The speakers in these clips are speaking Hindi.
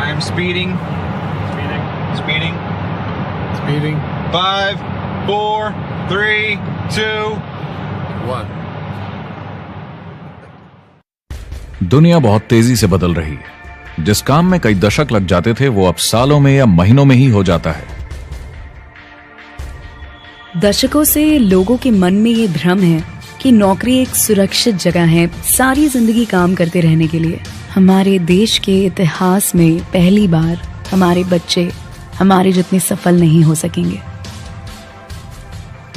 I'm speeding. Speeding. 5, 4, 3, 2, 1. दुनिया बहुत तेजी से बदल रही है। जिस काम में कई दशक लग जाते थे वो अब सालों में या महीनों में ही हो जाता है। दशकों से लोगों के मन में ये भ्रम है कि नौकरी एक सुरक्षित जगह है सारी जिंदगी काम करते रहने के लिए। हमारे देश के इतिहास में पहली बार हमारे बच्चे हमारे जितने सफल नहीं हो सकेंगे।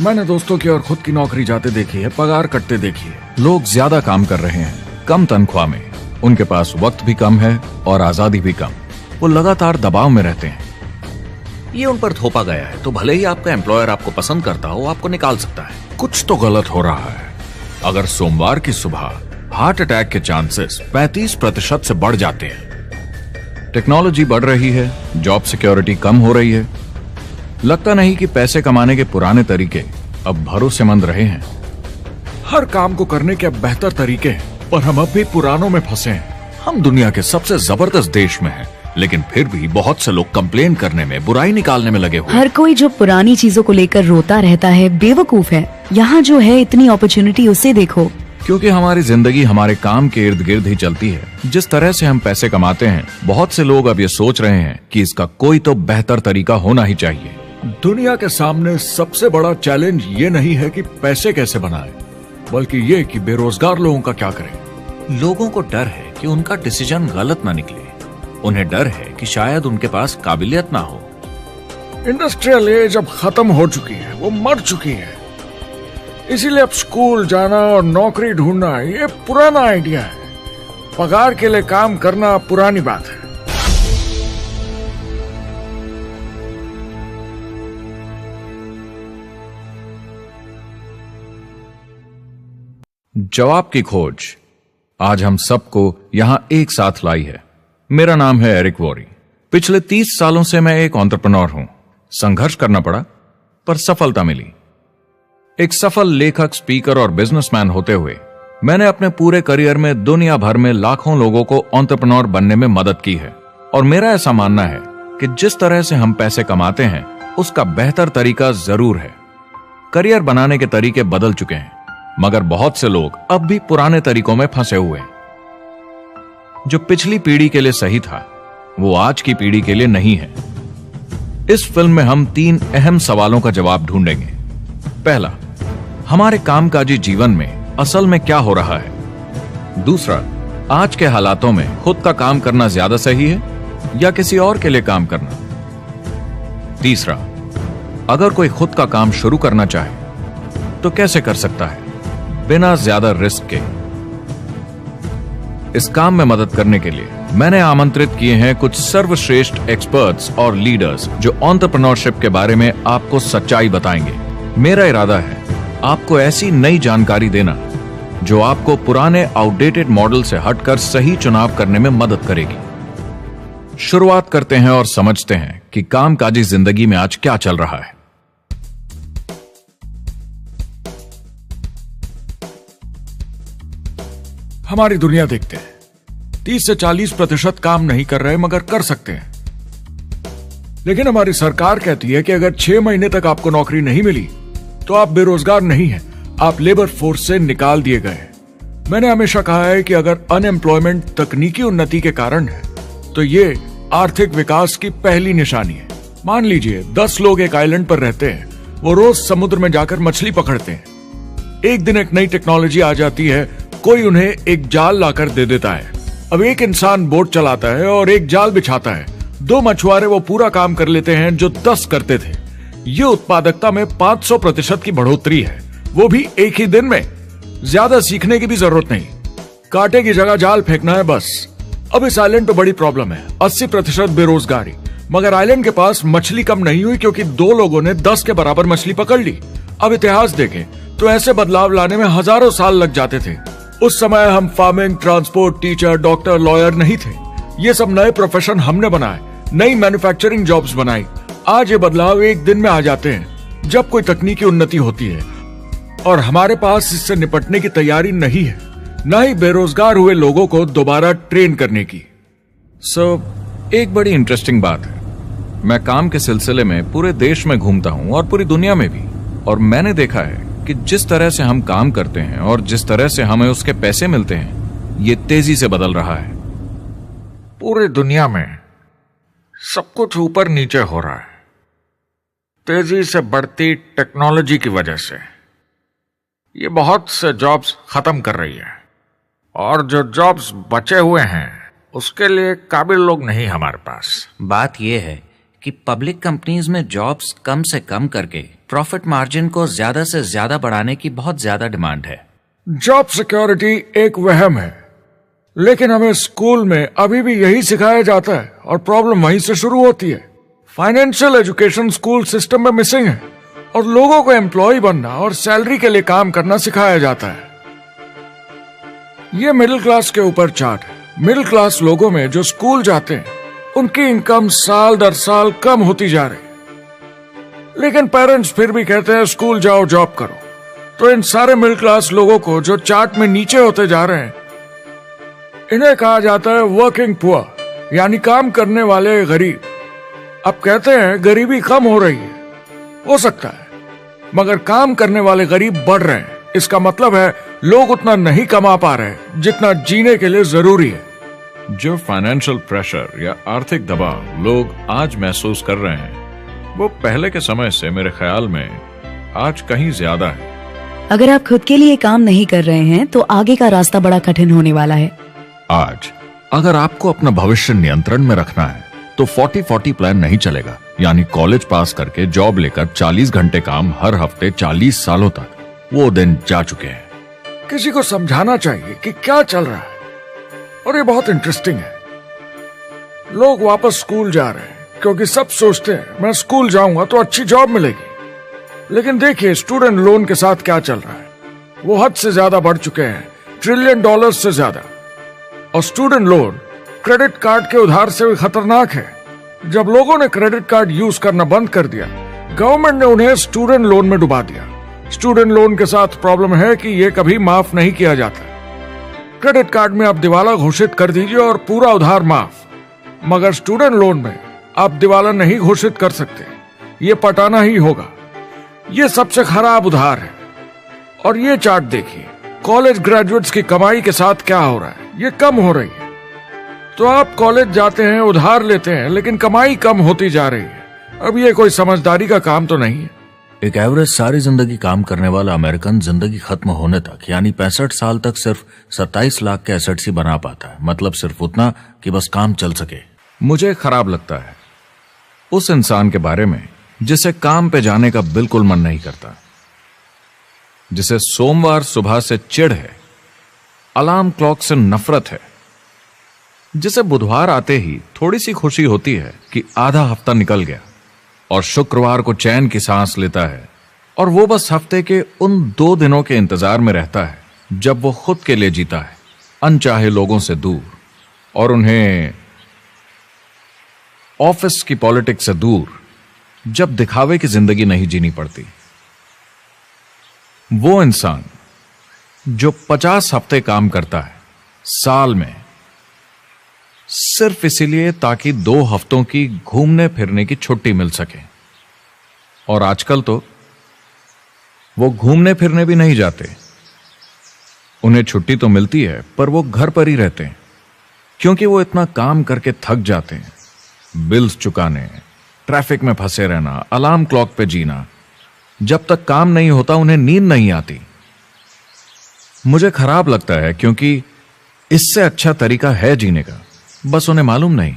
मैंने दोस्तों की और खुद की नौकरी जाते देखी है, पगार कटते देखी है। लोग ज्यादा काम कर रहे हैं कम तनख्वाह में, उनके पास वक्त भी कम है और आजादी भी कम। वो लगातार दबाव में रहते हैं। ये उन पर थोपा गया है तो भले ही आपका एम्प्लॉयर आपको पसंद करता हो, आपको निकाल सकता है। कुछ तो गलत हो रहा है। अगर सोमवार की सुबह हार्ट अटैक के चांसेस 35% से बढ़ जाते हैं। टेक्नोलॉजी बढ़ रही है, जॉब सिक्योरिटी कम हो रही है। लगता नहीं कि पैसे कमाने के पुराने तरीके अब भरोसेमंद रहे हैं। हर काम को करने के अब बेहतर तरीके हैं, पर हम अब भी पुरानों में फंसे हैं। हम दुनिया के सबसे जबरदस्त देश में हैं, लेकिन फिर भी बहुत से लोग कंप्लेन करने में, बुराई निकालने में लगे हुए। हर कोई जो पुरानी चीजों को लेकर रोता रहता है बेवकूफ है। यहाँ जो है इतनी अपॉर्चुनिटी उसे देखो। क्योंकि हमारी जिंदगी हमारे काम के इर्द गिर्द ही चलती है। जिस तरह से हम पैसे कमाते हैं, बहुत से लोग अब ये सोच रहे हैं कि इसका कोई तो बेहतर तरीका होना ही चाहिए। दुनिया के सामने सबसे बड़ा चैलेंज ये नहीं है कि पैसे कैसे बनाएं, बल्कि ये कि बेरोजगार लोगों का क्या करें। लोगों को डर है कि उनका डिसीजन गलत ना निकले। उन्हें डर है कि शायद उनके पास काबिलियत ना हो। इंडस्ट्रियल एज अब खत्म हो चुकी है, वो मर चुकी है। इसीलिए अब स्कूल जाना और नौकरी ढूंढना ये पुराना आइडिया है। पगार के लिए काम करना पुरानी बात है। जवाब की खोज आज हम सबको यहां एक साथ लाई है। मेरा नाम है एरिक वॉरी। पिछले 30 सालों से मैं एक एंटरप्रेन्योर हूं। संघर्ष करना पड़ा पर सफलता मिली। एक सफल लेखक, स्पीकर और बिजनेसमैन होते हुए मैंने अपने पूरे करियर में दुनिया भर में लाखों लोगों को एंटरप्रेन्योर बनने में मदद की है। और मेरा ऐसा मानना है कि जिस तरह से हम पैसे कमाते हैं उसका बेहतर तरीका जरूर है। करियर बनाने के तरीके बदल चुके हैं, मगर बहुत से लोग अब भी पुराने तरीकों में फंसे हुए हैं। जो पिछली पीढ़ी के लिए सही था वो आज की पीढ़ी के लिए नहीं है। इस फिल्म में हम 3 अहम सवालों का जवाब ढूंढेंगे। पहला, हमारे कामकाजी जीवन में असल में क्या हो रहा है। दूसरा, आज के हालातों में खुद का काम करना ज्यादा सही है या किसी और के लिए काम करना। तीसरा, अगर कोई खुद का काम शुरू करना चाहे तो कैसे कर सकता है बिना ज्यादा रिस्क के। इस काम में मदद करने के लिए मैंने आमंत्रित किए हैं कुछ सर्वश्रेष्ठ एक्सपर्ट्स और लीडर्स जो एंटरप्रेन्योरशिप के बारे में आपको सच्चाई बताएंगे। मेरा इरादा है आपको ऐसी नई जानकारी देना जो आपको पुराने आउटडेटेड मॉडल से हटकर सही चुनाव करने में मदद करेगी। शुरुआत करते हैं और समझते हैं कि कामकाजी जिंदगी में आज क्या चल रहा है। हमारी दुनिया देखते हैं, 30 से 40% काम नहीं कर रहे मगर कर सकते हैं। लेकिन हमारी सरकार कहती है कि अगर 6 महीने तक आपको नौकरी नहीं मिली तो आप बेरोजगार नहीं हैं, आप लेबर फोर्स से निकाल दिए गए। मैंने हमेशा कहा है कि अगर अनएम्प्लॉयमेंट तकनीकी उन्नति के कारण है तो ये आर्थिक विकास की पहली निशानी है। मान लीजिए 10 लोग एक आइलैंड पर रहते हैं, वो रोज समुद्र में जाकर मछली पकड़ते हैं। एक दिन एक नई टेक्नोलॉजी आ जाती है, कोई उन्हें एक जाल लाकर दे देता है। अब एक इंसान बोट चलाता है और एक जाल बिछाता है। 2 मछुआरे वो पूरा काम कर लेते हैं जो 10 करते थे। ये उत्पादकता में 500% की बढ़ोतरी है, वो भी एक ही दिन में। ज्यादा सीखने की भी जरूरत नहीं, कांटे की जगह जाल फेंकना है बस। अब इस आइलैंड पे बड़ी प्रॉब्लम है, 80% बेरोजगारी। मगर आइलैंड के पास मछली कम नहीं हुई क्योंकि 2 लोगों ने 10 के बराबर मछली पकड़ ली। अब इतिहास देखें तो ऐसे बदलाव लाने में हजारों साल लग जाते थे। उस समय हम farming, transport, teacher, doctor, lawyer नहीं थे। ये सब नए प्रोफेशन हमने बनाए, नई मैन्युफैक्चरिंग जॉब्स बनाई। आज ये बदलाव एक दिन में आ जाते हैं जब कोई तकनीकी उन्नति होती है, और हमारे पास इससे निपटने की तैयारी नहीं है, न ही बेरोजगार हुए लोगों को दोबारा ट्रेन करने की। एक बड़ी इंटरेस्टिंग बात है, मैं काम के सिलसिले में पूरे देश में घूमता हूं और पूरी दुनिया में भी, और मैंने देखा है कि जिस तरह से हम काम करते हैं और जिस तरह से हमें उसके पैसे मिलते हैं, ये तेजी से बदल रहा है। पूरी दुनिया में सब कुछ ऊपर नीचे हो रहा है, तेजी से बढ़ती टेक्नोलॉजी की वजह से। ये बहुत से जॉब्स खत्म कर रही है, और जो जॉब्स बचे हुए हैं उसके लिए काबिल लोग नहीं हमारे पास। बात यह है कि पब्लिक कंपनीज में जॉब्स कम से कम करके प्रॉफिट मार्जिन को ज्यादा से ज्यादा बढ़ाने की बहुत ज्यादा डिमांड है। जॉब सिक्योरिटी एक वहम है, लेकिन हमें स्कूल में अभी भी यही सिखाया जाता है और प्रॉब्लम वहीं से शुरू होती है। फाइनेंशियल एजुकेशन स्कूल सिस्टम में मिसिंग है और लोगों को एम्प्लॉय बनना और सैलरी के लिए काम करना सिखाया जाता है। ये मिडिल क्लास के ऊपर चार्ट है। मिडिल क्लास लोगों में जो स्कूल जाते हैं उनकी इनकम साल दर साल कम होती जा रही, लेकिन पेरेंट्स फिर भी कहते हैं स्कूल जाओ, जॉब करो। तो इन सारे मिडिल क्लास लोगों को जो चार्ट में नीचे होते जा रहे हैं, इन्हें कहा जाता है वर्किंग पुअर, यानी काम करने वाले गरीब। अब कहते हैं गरीबी कम हो रही है, हो सकता है, मगर काम करने वाले गरीब बढ़ रहे हैं। इसका मतलब है लोग उतना नहीं कमा पा रहे जितना जीने के लिए जरूरी है। जो फाइनेंशियल प्रेशर या आर्थिक दबाव लोग आज महसूस कर रहे हैं, वो पहले के समय से मेरे ख्याल में आज कहीं ज्यादा है। अगर आप खुद के लिए काम नहीं कर रहे हैं तो आगे का रास्ता बड़ा कठिन होने वाला है। आज अगर आपको अपना भविष्य नियंत्रण में रखना है तो 40-40 प्लान नहीं चलेगा, यानी कॉलेज पास करके जॉब लेकर 40 घंटे काम हर हफ्ते 40 सालों तक, वो दिन जा चुके हैं। किसी को समझाना चाहिए कि क्या चल रहा है, और ये बहुत इंटरेस्टिंग है। लोग वापस स्कूल जा रहे हैं क्योंकि सब सोचते हैं मैं स्कूल जाऊंगा तो अच्छी जॉब मिलेगी। लेकिन देखिए स्टूडेंट लोन के साथ क्या चल रहा है, वो हद से ज्यादा बढ़ चुके हैं, $1 ट्रिलियन से ज्यादा। और स्टूडेंट लोन क्रेडिट कार्ड के उधार से भी खतरनाक है। जब लोगों ने क्रेडिट कार्ड यूज करना बंद कर दिया, गवर्नमेंट ने उन्हें स्टूडेंट लोन में डुबा दिया। स्टूडेंट लोन के साथ प्रॉब्लम है कि यह कभी माफ नहीं किया जाता। क्रेडिट कार्ड में आप दिवाला घोषित कर दीजिए और पूरा उधार माफ, मगर स्टूडेंट लोन में आप दिवाला नहीं घोषित कर सकते, ये पटाना ही होगा। ये सबसे खराब उधार है। और ये चार्ट देखिए, कॉलेज ग्रेजुएट्स की कमाई के साथ क्या हो रहा है, ये कम हो रही है। तो आप कॉलेज जाते हैं, उधार लेते हैं, लेकिन कमाई कम होती जा रही है। अब ये कोई समझदारी का काम तो नहीं है। एक एवरेज सारी जिंदगी काम करने वाला अमेरिकन जिंदगी खत्म होने तक, यानी 65 साल तक सिर्फ 27 लाख के एसेट्स ही बना पाता है। मतलब सिर्फ उतना कि बस काम चल सके। मुझे खराब लगता है उस इंसान के बारे में जिसे काम पे जाने का बिल्कुल मन नहीं करता, जिसे सोमवार सुबह से चिढ़ है, अलार्म क्लॉक से नफरत है, जिसे बुधवार आते ही थोड़ी सी खुशी होती है कि आधा हफ्ता निकल गया, और शुक्रवार को चैन की सांस लेता है, और वो बस हफ्ते के उन 2 दिनों के इंतजार में रहता है जब वो खुद के लिए जीता है, अनचाहे लोगों से दूर, और उन्हें ऑफिस की पॉलिटिक्स से दूर, जब दिखावे की जिंदगी नहीं जीनी पड़ती। वो इंसान जो 50 हफ्ते काम करता है साल में, सिर्फ इसीलिए ताकि 2 हफ्तों की घूमने फिरने की छुट्टी मिल सके। और आजकल तो वो घूमने फिरने भी नहीं जाते। उन्हें छुट्टी तो मिलती है पर वो घर पर ही रहते हैं, क्योंकि वो इतना काम करके थक जाते हैं। बिल्स चुकाने, ट्रैफिक में फंसे रहना, अलार्म क्लॉक पे जीना, जब तक काम नहीं होता उन्हें नींद नहीं आती। मुझे खराब लगता है क्योंकि इससे अच्छा तरीका है जीने का, बस उन्हें मालूम नहीं।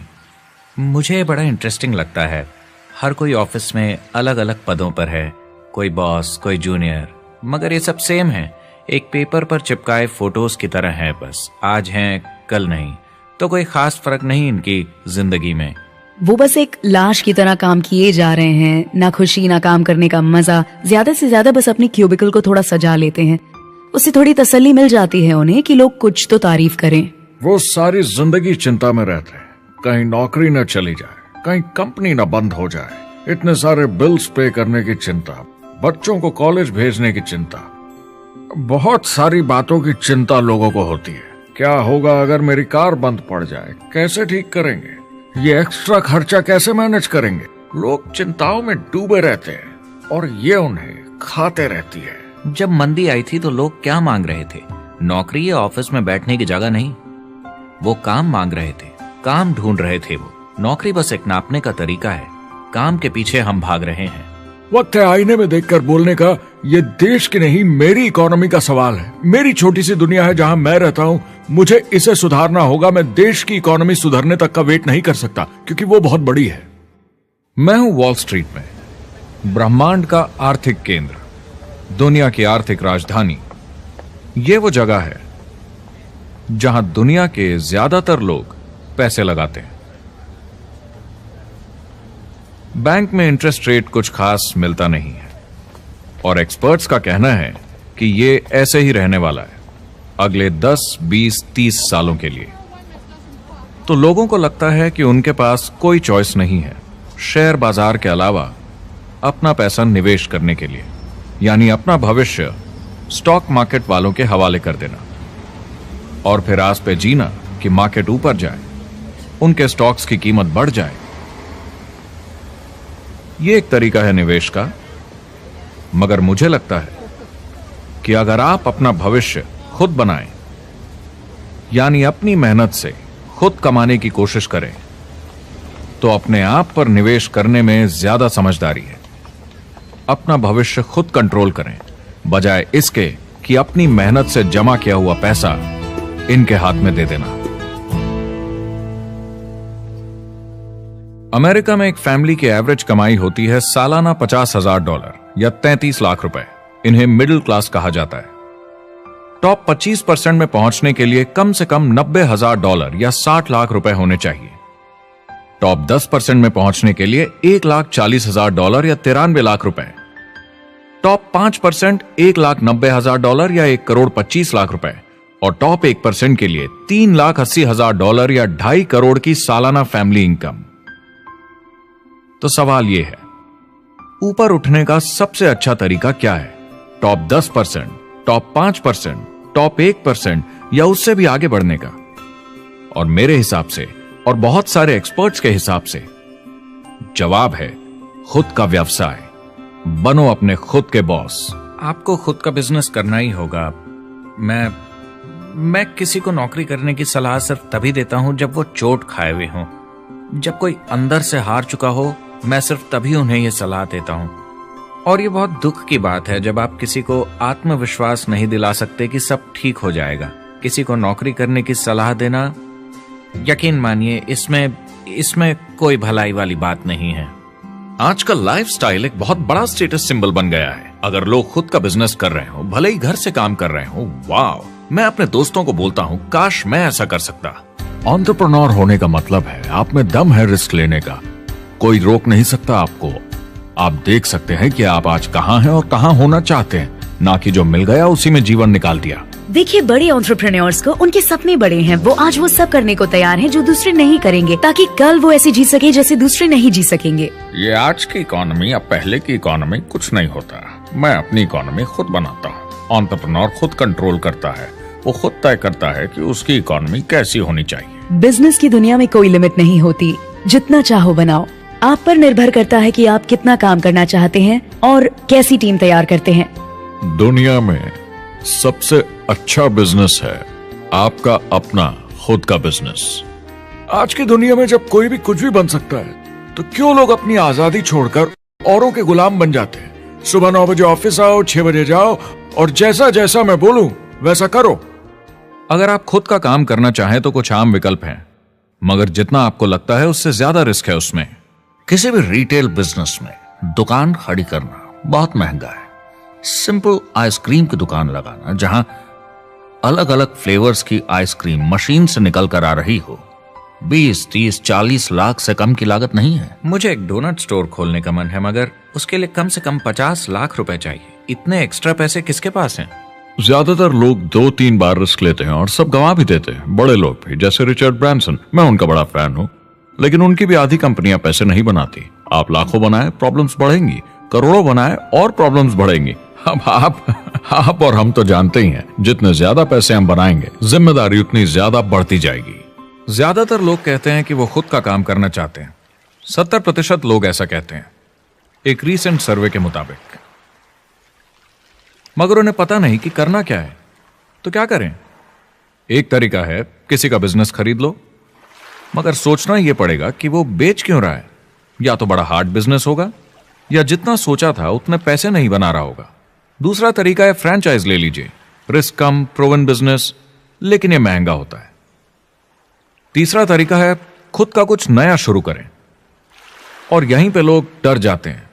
मुझे बड़ा इंटरेस्टिंग लगता है, हर कोई ऑफिस में अलग अलग पदों पर है, कोई बॉस, कोई जूनियर, मगर ये सब सेम है, एक पेपर पर चिपकाए फोटोज की तरह है। बस आज हैं कल नहीं, तो कोई खास फर्क नहीं इनकी जिंदगी में। वो बस एक लाश की तरह काम किए जा रहे हैं, ना खुशी ना काम करने का मजा। ज्यादा से ज्यादा बस अपनी क्यूबिकल को थोड़ा सजा लेते हैं, उससे थोड़ी तसल्ली मिल जाती है उन्हें कि लोग कुछ तो तारीफ करें। वो सारी जिंदगी चिंता में रहते हैं, कहीं नौकरी न चली जाए, कहीं कंपनी न बंद हो जाए, इतने सारे बिल्स पे करने की चिंता, बच्चों को कॉलेज भेजने की चिंता, बहुत सारी बातों की चिंता लोगों को होती है। क्या होगा अगर मेरी कार बंद पड़ जाए, कैसे ठीक करेंगे, ये एक्स्ट्रा खर्चा कैसे मैनेज करेंगे? लोग चिंताओं में डूबे रहते हैं और ये उन्हें खाते रहती है। जब मंदी आई थी तो लोग क्या मांग रहे थे? नौकरी या ऑफिस में बैठने की जगह नहीं, वो काम मांग रहे थे, काम ढूंढ रहे थे। वो नौकरी बस एक नापने का तरीका है, काम के पीछे हम भाग रहे हैं। वक्त है आईने में देखकर बोलने का। ये देश की नहीं, मेरी इकोनॉमी का सवाल है। मेरी छोटी सी दुनिया है जहां मैं रहता हूं, मुझे इसे सुधारना होगा। मैं देश की इकोनॉमी सुधरने तक का वेट नहीं कर सकता, क्योंकि वो बहुत बड़ी है। मैं हूं वॉल स्ट्रीट में, ब्रह्मांड का आर्थिक केंद्र, दुनिया की आर्थिक राजधानी। ये वो जगह है जहां दुनिया के ज्यादातर लोग पैसे लगाते हैं। बैंक में इंटरेस्ट रेट कुछ खास मिलता नहीं है और एक्सपर्ट्स का कहना है कि ये ऐसे ही रहने वाला है अगले 10, 20, 30 सालों के लिए। तो लोगों को लगता है कि उनके पास कोई चॉइस नहीं है शेयर बाजार के अलावा अपना पैसा निवेश करने के लिए, यानी अपना भविष्य स्टॉक मार्केट वालों के हवाले कर देना और फिर आस पे जीना कि मार्केट ऊपर जाए, उनके स्टॉक्स की कीमत बढ़ जाए। ये एक तरीका है निवेश का, मगर मुझे लगता है कि अगर आप अपना भविष्य खुद बनाएं, यानी अपनी मेहनत से खुद कमाने की कोशिश करें, तो अपने आप पर निवेश करने में ज्यादा समझदारी है। अपना भविष्य खुद कंट्रोल करें, बजाय इसके कि अपनी मेहनत से जमा किया हुआ पैसा इनके हाथ में दे देना। अमेरिका में एक फैमिली की एवरेज कमाई होती है सालाना $50,000 या 33 लाख रुपए। इन्हें मिडिल क्लास कहा जाता है। टॉप 25% में पहुंचने के लिए कम से कम $90,000 या 60 लाख रुपए होने चाहिए। टॉप 10% में पहुंचने के लिए $1,40,000 या 93 लाख रुपए। टॉप 5% $1,90,000 या $1,25,00,000 रुपए और टॉप 1% के लिए $3,80,000 या 2.5 करोड़ की सालाना फैमिली इनकम। तो सवाल यह है, ऊपर उठने का सबसे अच्छा तरीका क्या है? टॉप 10%, टॉप 5%, टॉप 1% या उससे भी आगे बढ़ने का? और मेरे हिसाब से और बहुत सारे एक्सपर्ट्स के हिसाब से जवाब है खुद का व्यवसाय। बनो अपने खुद के बॉस। आपको खुद का बिजनेस करना ही होगा। मैं किसी को नौकरी करने की सलाह सिर्फ तभी देता हूं जब वो चोट खाए हुए हों। जब कोई अंदर से हार चुका हो, मैं सिर्फ तभी उन्हें यह सलाह देता हूं। और ये बहुत दुख की बात है जब आप किसी को आत्मविश्वास नहीं दिला सकते कि सब ठीक हो जाएगा। किसी को नौकरी करने की सलाह देना, यकीन मानिए, इसमें कोई भलाई वाली बात नहीं है। आजकल लाइफस्टाइल एक बहुत बड़ा स्टेटस सिंबल बन गया है। अगर लोग खुद का बिजनेस कर रहे हो, भले ही घर से काम कर रहे हो, वाह! मैं अपने दोस्तों को बोलता हूं, काश मैं ऐसा कर सकता। एंटरप्रेन्योर होने का मतलब है आप में दम है रिस्क लेने का। कोई रोक नहीं सकता आपको। आप देख सकते हैं कि आप आज कहां हैं और कहां होना चाहते हैं, ना कि जो मिल गया उसी में जीवन निकाल दिया। देखिए, बड़े एंटरप्रेन्योर्स को उनके सपने बड़े हैं। वो आज वो सब करने को तैयार हैं जो दूसरे नहीं करेंगे, ताकि कल वो ऐसे जी सके जैसे दूसरे नहीं जी सकेंगे। ये आज की इकोनॉमी अब पहले की इकोनॉमी कुछ नहीं होता। मैं अपनी इकोनॉमी खुद बनाता हूँ। एंटरप्रेन्योर खुद कंट्रोल करता है। वो खुद तय करता है कि उसकी इकोनॉमी कैसी होनी चाहिए। बिजनेस की दुनिया में कोई लिमिट नहीं होती। जितना चाहो बनाओ। आप पर निर्भर करता है कि आप कितना काम करना चाहते हैं और कैसी टीम तैयार करते हैं। दुनिया में सबसे अच्छा बिजनेस है आपका अपना खुद का बिजनेस। आज की दुनिया में जब कोई भी कुछ भी बन सकता है, तो क्यों लोग अपनी आजादी छोड़कर औरों के गुलाम बन जाते हैं? सुबह 9 बजे ऑफिस आओ, 6 बजे जाओ और जैसा जैसा मैं बोलूं वैसा करो। अगर आप खुद का काम करना चाहें तो कुछ आम विकल्प हैं, मगर जितना आपको लगता है उससे ज्यादा रिस्क है उसमें। किसी भी रिटेल बिजनेस में दुकान खड़ी करना बहुत महंगा है। सिंपल आइसक्रीम की दुकान लगाना जहां अलग अलग फ्लेवर्स की आइसक्रीम मशीन से निकल कर आ रही हो, 20, 30, 40 लाख से कम की लागत नहीं है। मुझे एक डोनट स्टोर खोलने का मन है, मगर उसके लिए कम से कम 50 लाख रुपए चाहिए। इतने एक्स्ट्रा पैसे किसके पास हैं? ज्यादातर लोग 2-3 बार रिस्क लेते हैं और सब गंवा भी देते हैं। बड़े लोग भी, जैसे रिचर्ड ब्रांसन। मैं उनका बड़ा फैन हूं, लेकिन उनकी भी आधी कंपनियां पैसे नहीं बनाती। आप लाखों बनाए, प्रॉब्लम्स बढ़ेंगी। करोड़ों बनाए और प्रॉब्लम्स बढ़ेंगी। अब आप और हम तो जानते ही हैं, जितने ज्यादा पैसे हम बनाएंगे, जिम्मेदारी उतनी ज्यादा बढ़ती जाएगी। ज्यादातर लोग कहते हैं कि वो खुद का काम करना चाहते हैं। 70% लोग ऐसा कहते हैं, एक रीसेंट सर्वे के मुताबिक। मगर उन्हें पता नहीं कि करना क्या है। तो क्या करें? एक तरीका है किसी का बिजनेस खरीद लो, मगर सोचना यह पड़ेगा कि वो बेच क्यों रहा है। या तो बड़ा हार्ड बिजनेस होगा, या जितना सोचा था उतने पैसे नहीं बना रहा होगा। दूसरा तरीका है फ्रेंचाइज ले लीजिए, रिस्क कम, प्रूवन बिजनेस, लेकिन यह महंगा होता है। तीसरा तरीका है खुद का कुछ नया शुरू करें, और यहीं पे लोग डर जाते हैं,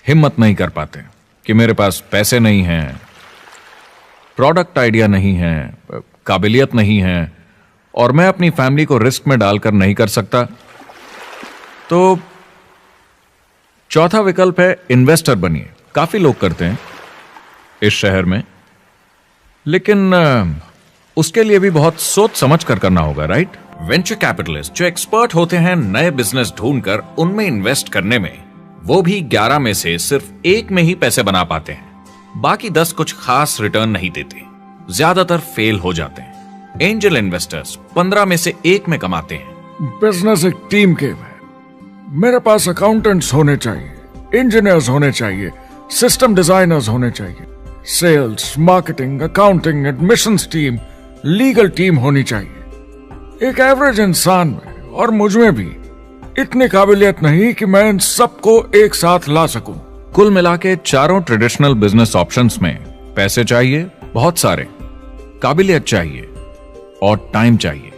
हिम्मत नहीं कर पाते कि मेरे पास पैसे नहीं हैं, प्रोडक्ट आइडिया नहीं है, काबिलियत नहीं है, और मैं अपनी फैमिली को रिस्क में डालकर नहीं कर सकता। तो चौथा विकल्प है इन्वेस्टर बनिए। काफी लोग करते हैं इस शहर में, लेकिन उसके लिए भी बहुत सोच समझ कर करना होगा, राइट? वेंचर कैपिटलिस्ट जो एक्सपर्ट होते हैं नए बिजनेस ढूंढकर उनमें इन्वेस्ट करने में, वो भी 11 में से सिर्फ 1 में ही पैसे बना पाते हैं। बाकी 10 कुछ खास रिटर्न नहीं देते, ज्यादातर फेल हो जाते हैं। एंजल इन्वेस्टर्स 15 में से 1 में कमाते हैं। बिजनेस एक टीम गेम है। मेरे पास अकाउंटेंट्स होने चाहिए, इंजीनियर्स होने चाहिए, सिस्टम डिजाइनर्स होने चाहिए, sales, marketing, accounting, admissions team, legal team होनी चाहिए। एक एवरेज इंसान में और मुझ में भी इतनी काबिलियत नहीं कि मैं इन सबको एक साथ ला सकूं। कुल मिला के चारों ट्रेडिशनल बिजनेस ऑप्शंस में पैसे चाहिए बहुत सारे, काबिलियत चाहिए और टाइम चाहिए।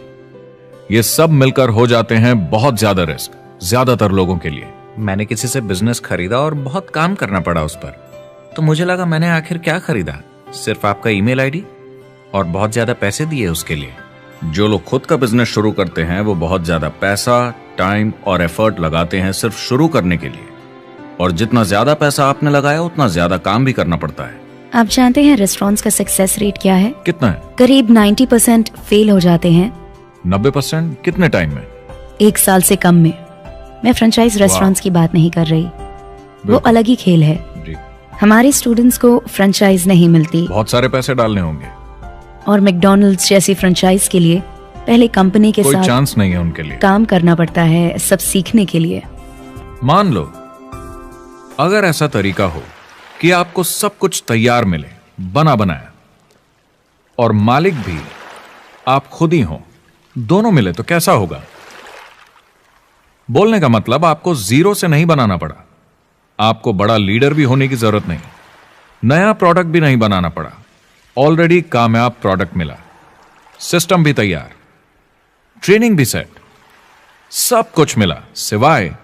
ये सब मिलकर हो जाते हैं बहुत ज्यादा रिस्क ज्यादातर लोगों के लिए। मैंने किसी से बिजनेस खरीदा और बहुत काम करना पड़ा उस पर। तो मुझे लगा मैंने आखिर क्या खरीदा, सिर्फ आपका ईमेल आईडी, और बहुत ज्यादा पैसे दिए उसके लिए। जो लोग खुद का बिजनेस शुरू करते हैं वो बहुत ज्यादा पैसा, टाइम और एफर्ट लगाते हैं सिर्फ शुरू करने के लिए, और जितना ज्यादा पैसा आपने लगाया उतना ज्यादा काम भी करना पड़ता है। आप जानते हैं रेस्टोरेंट्स का सक्सेस रेट क्या है? कितना है? करीब 90% फेल हो जाते हैं। 90%? कितने टाइम में? 1 साल से कम में। मैं फ्रेंचाइज रेस्टोरेंट्स की बात नहीं कर रही, वो अलग ही खेल है। जी। हमारे स्टूडेंट्स को फ्रेंचाइज नहीं मिलती, बहुत सारे पैसे डालने होंगे, और मैकडॉनल्ड्स जैसी फ्रेंचाइज के लिए पहले कंपनी के कोई साथ चांस नहीं है उनके लिए। काम करना पड़ता है सब सीखने के लिए। मान लो अगर ऐसा तरीका हो कि आपको सब कुछ तैयार मिले, बना बनाया, और मालिक भी आप खुद ही हो, दोनों मिले, तो कैसा होगा? बोलने का मतलब आपको जीरो से नहीं बनाना पड़ा, आपको बड़ा लीडर भी होने की जरूरत नहीं, नया प्रोडक्ट भी नहीं बनाना पड़ा, ऑलरेडी कामयाब प्रोडक्ट मिला, सिस्टम भी तैयार, ट्रेनिंग भी सेट, सब कुछ मिला सिवाय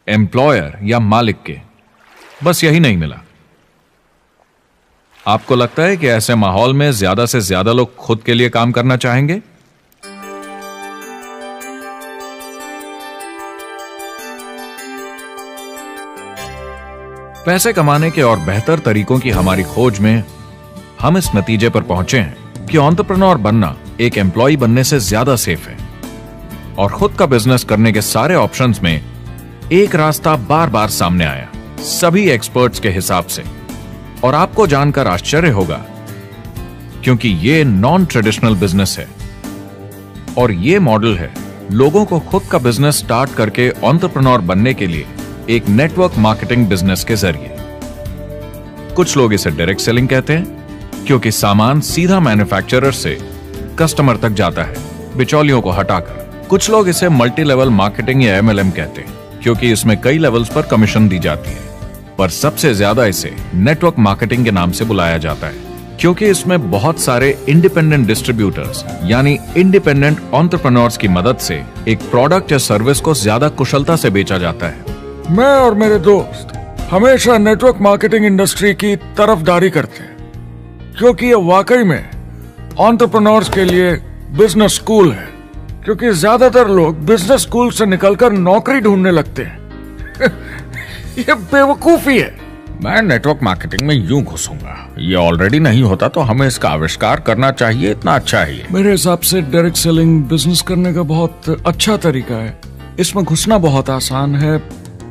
एम्प्लॉयर या मालिक के। बस यही नहीं मिला। आपको लगता है कि ऐसे माहौल में ज्यादा से ज्यादा लोग खुद के लिए काम करना चाहेंगे? पैसे कमाने के और बेहतर तरीकों की हमारी खोज में हम इस नतीजे पर पहुंचे हैं कि एंटरप्रेन्योर बनना एक एम्प्लॉय बनने से ज्यादा सेफ है, और खुद का बिजनेस करने के सारे ऑप्शंस में एक रास्ता बार बार सामने आया सभी एक्सपर्ट्स के हिसाब से। और आपको जानकर आश्चर्य होगा, क्योंकि ये नॉन ट्रेडिशनल बिजनेस है, और ये मॉडल है लोगों को खुद का बिजनेस स्टार्ट करके एंटरप्रेन्योर बनने के लिए एक नेटवर्क मार्केटिंग बिजनेस के जरिए। कुछ लोग इसे डायरेक्ट सेलिंग कहते हैं, क्योंकि सामान सीधा मैन्युफैक्चरर से कस्टमर तक जाता है बिचौलियों को हटाकर। कुछ लोग इसे मल्टी लेवल मार्केटिंग या MLM कहते हैं, क्योंकि इसमें कई लेवल्स पर कमीशन दी जाती है। पर सबसे ज्यादा इसे नेटवर्क मार्केटिंग के नाम से बुलाया जाता है, क्योंकि इसमें बहुत सारे इंडिपेंडेंट डिस्ट्रीब्यूटर्स यानी इंडिपेंडेंट एंटरप्रेन्योर्स की मदद से एक प्रोडक्ट या सर्विस को ज्यादा कुशलता से बेचा जाता है। मैं और मेरे दोस्त हमेशा नेटवर्क मार्केटिंग इंडस्ट्री की तरफदारी करते हैं, क्योंकि ये वाकई में एंटरप्रेन्योर्स के लिए बिजनेस स्कूल है। क्योंकि ज्यादातर लोग बिजनेस स्कूल से निकलकर नौकरी ढूंढने लगते हैं। ये बेवकूफी है। मैं नेटवर्क मार्केटिंग में यूं घुसूंगा, ये ऑलरेडी नहीं होता तो हमें इसका आविष्कार करना चाहिए, इतना अच्छा है ये। मेरे हिसाब से डायरेक्ट सेलिंग बिजनेस करने का बहुत अच्छा तरीका है। इसमें घुसना बहुत आसान है।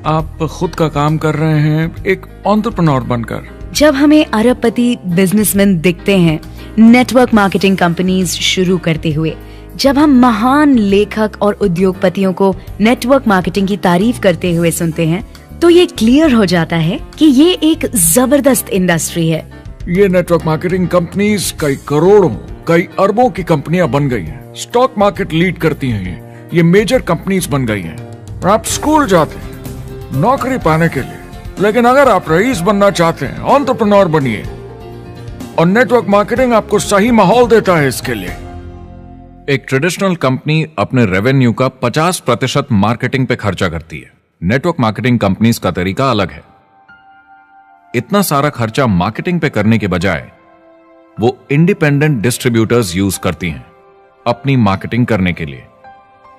आप खुद का काम कर रहे हैं एक एंटरप्रेन्योर बनकर। जब हमें अरबपति बिजनेसमैन दिखते हैं नेटवर्क मार्केटिंग कंपनीज शुरू करते हुए, जब हम महान लेखक और उद्योगपतियों को नेटवर्क मार्केटिंग की तारीफ करते हुए सुनते हैं तो ये क्लियर हो जाता है कि ये एक जबरदस्त इंडस्ट्री है। ये नेटवर्क मार्केटिंग कंपनीज कई करोड़ों, कई अरबों की कंपनियां बन गई हैं। स्टॉक मार्केट लीड करती हैं ये मेजर कंपनीज बन गई हैं। आप स्कूल जाते हैं नौकरी पाने के लिए, लेकिन अगर आप रईस बनना चाहते हैं, एंटरप्रेन्योर बनिए, और नेटवर्क मार्केटिंग आपको सही माहौल देता है इसके लिए। एक ट्रेडिशनल कंपनी अपने रेवेन्यू का 50% मार्केटिंग पे खर्चा करती है। नेटवर्क मार्केटिंग कंपनीज का तरीका अलग है। इतना सारा खर्चा मार्केटिंग पे करने के बजाय वो इंडिपेंडेंट डिस्ट्रीब्यूटर्स यूज करती हैं अपनी मार्केटिंग करने के लिए।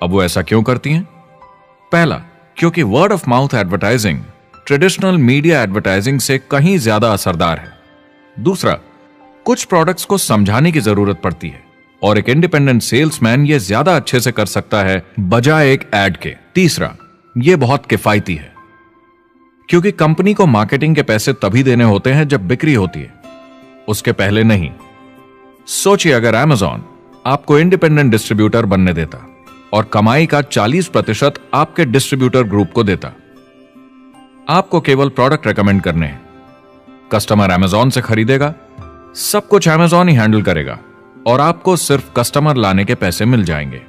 अब वो ऐसा क्यों करती हैं? पहला, क्योंकि word of mouth advertising traditional media advertising से कहीं ज्यादा असरदार है। दूसरा, कुछ प्रोडक्ट्स को समझाने की जरूरत पड़ती है और एक इंडिपेंडेंट सेल्समैन ये ज्यादा अच्छे से कर सकता है बजाय एक एड के। तीसरा, ये बहुत किफायती है क्योंकि कंपनी को मार्केटिंग के पैसे तभी देने होते हैं जब बिक्री होती है, उसके पहले नहीं। सोचिए अगर Amazon आपको इंडिपेंडेंट डिस्ट्रीब्यूटर बनने देता और कमाई का 40% आपके डिस्ट्रीब्यूटर ग्रुप को देता। आपको केवल प्रोडक्ट रेकमेंड करने हैं, कस्टमर Amazon से खरीदेगा, सब कुछ Amazon ही हैंडल करेगा और आपको सिर्फ कस्टमर लाने के पैसे मिल जाएंगे।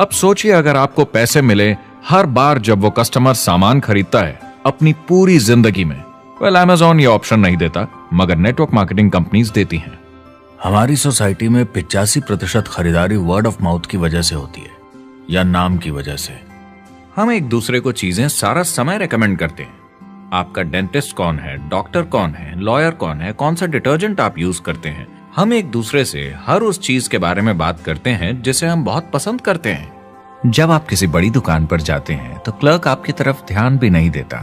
अब सोचिए अगर आपको पैसे मिले हर बार जब वो कस्टमर सामान खरीदता है अपनी पूरी जिंदगी में। वेल, Amazon ये ऑप्शन नहीं देता, मगर नेटवर्क मार्केटिंग कंपनीज देती हैं। हमारी सोसाइटी में 85% खरीदारी वर्ड ऑफ माउथ की वजह से होती है या नाम की वजह से। हम एक दूसरे को चीजें सारा समय रेकमेंड करते हैं। आपका डेंटिस्ट कौन है, डॉक्टर कौन है, लॉयर कौन है, कौन सा डिटर्जेंट आप यूज करते हैं। हम एक दूसरे से हर उस चीज के बारे में बात करते हैं जिसे हम बहुत पसंद करते हैं। जब आप किसी बड़ी दुकान पर जाते हैं तो क्लर्क आपकी तरफ ध्यान भी नहीं देता,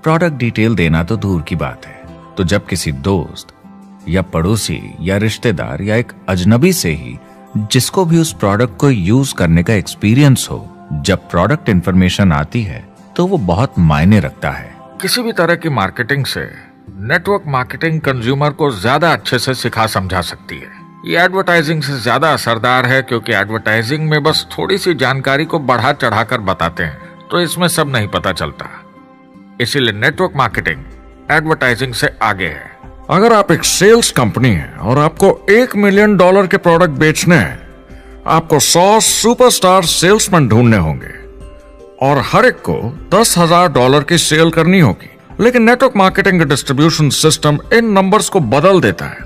प्रोडक्ट डिटेल देना तो दूर की बात है। तो जब किसी दोस्त या पड़ोसी या रिश्तेदार या एक अजनबी से ही जिसको भी उस प्रोडक्ट को यूज करने का एक्सपीरियंस हो, जब प्रोडक्ट इंफॉर्मेशन आती है तो वो बहुत मायने रखता है। किसी भी तरह की मार्केटिंग से नेटवर्क मार्केटिंग कंज्यूमर को ज्यादा अच्छे से सिखा समझा सकती है। ये एडवर्टाइजिंग से ज्यादा असरदार है क्योंकि एडवर्टाइजिंग में बस थोड़ी सी जानकारी को बढ़ा चढ़ाकर बताते हैं, तो इसमें सब नहीं पता चलता। इसीलिए नेटवर्क मार्केटिंग एडवर्टाइजिंग से आगे है। अगर आप एक सेल्स कंपनी है और आपको $1 मिलियन के प्रोडक्ट बेचने हैं, आपको 100 सुपरस्टार सेल्समैन ढूंढने होंगे और हर एक को $10,000 की सेल करनी होगी। लेकिन नेटवर्क मार्केटिंग का डिस्ट्रीब्यूशन सिस्टम इन नंबर्स को बदल देता है।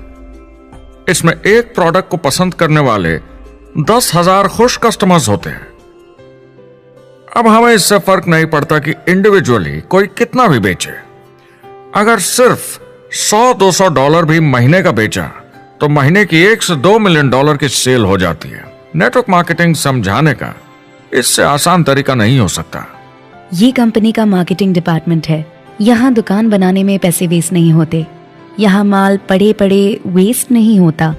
इसमें एक प्रोडक्ट को पसंद करने वाले 10,000 खुश कस्टमर्स होते हैं। अब हमें इससे फर्क नहीं पड़ता कि इंडिविजुअली कोई कितना भी बेचे। अगर सिर्फ $100-200 भी महीने का बेचा तो महीने की $1 से $2 मिलियन की सेल हो जाती है। नेटवर्क मार्केटिंग समझाने का इससे आसान तरीका नहीं हो सकता। ये कंपनी का मार्केटिंग डिपार्टमेंट है। यहाँ दुकान बनाने में पैसे वेस्ट नहीं होते, यहाँ माल पड़े पड़े वेस्ट नहीं होता,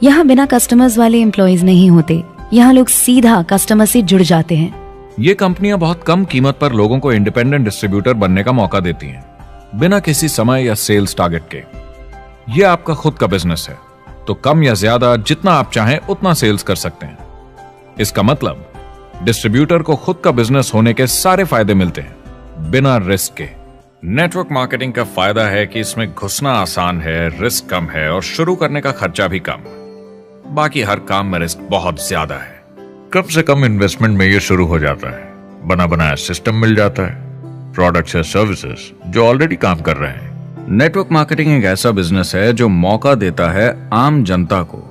यहाँ बिना कस्टमर्स वाले एम्प्लॉयज नहीं होते, यहाँ लोग सीधा कस्टमर से जुड़ जाते हैं। ये कंपनियां बहुत कम कीमत पर लोगों को इंडिपेंडेंट डिस्ट्रीब्यूटर बनने का मौका देती हैं, बिना किसी समय या सेल्स टारगेट के। ये आपका खुद का बिजनेस है, तो कम या ज्यादा जितना आप चाहें उतना सेल्स कर सकते हैं। इसका मतलब डिस्ट्रीब्यूटर को खुद का बिजनेस होने के सारे फायदे मिलते हैं, बिना रिस्क के। नेटवर्क मार्केटिंग का फायदा है कि इसमें घुसना आसान है, रिस्क कम है और शुरू करने का खर्चा भी कम। बाकी हर काम में रिस्क बहुत ज्यादा है। कम से कम इन्वेस्टमेंट में ये शुरू हो जाता है, बना बनाया सिस्टम मिल जाता है, प्रोडक्ट्स या सर्विसेज जो ऑलरेडी काम कर रहे हैं। नेटवर्क मार्केटिंग एक ऐसा बिजनेस है जो मौका देता है आम जनता को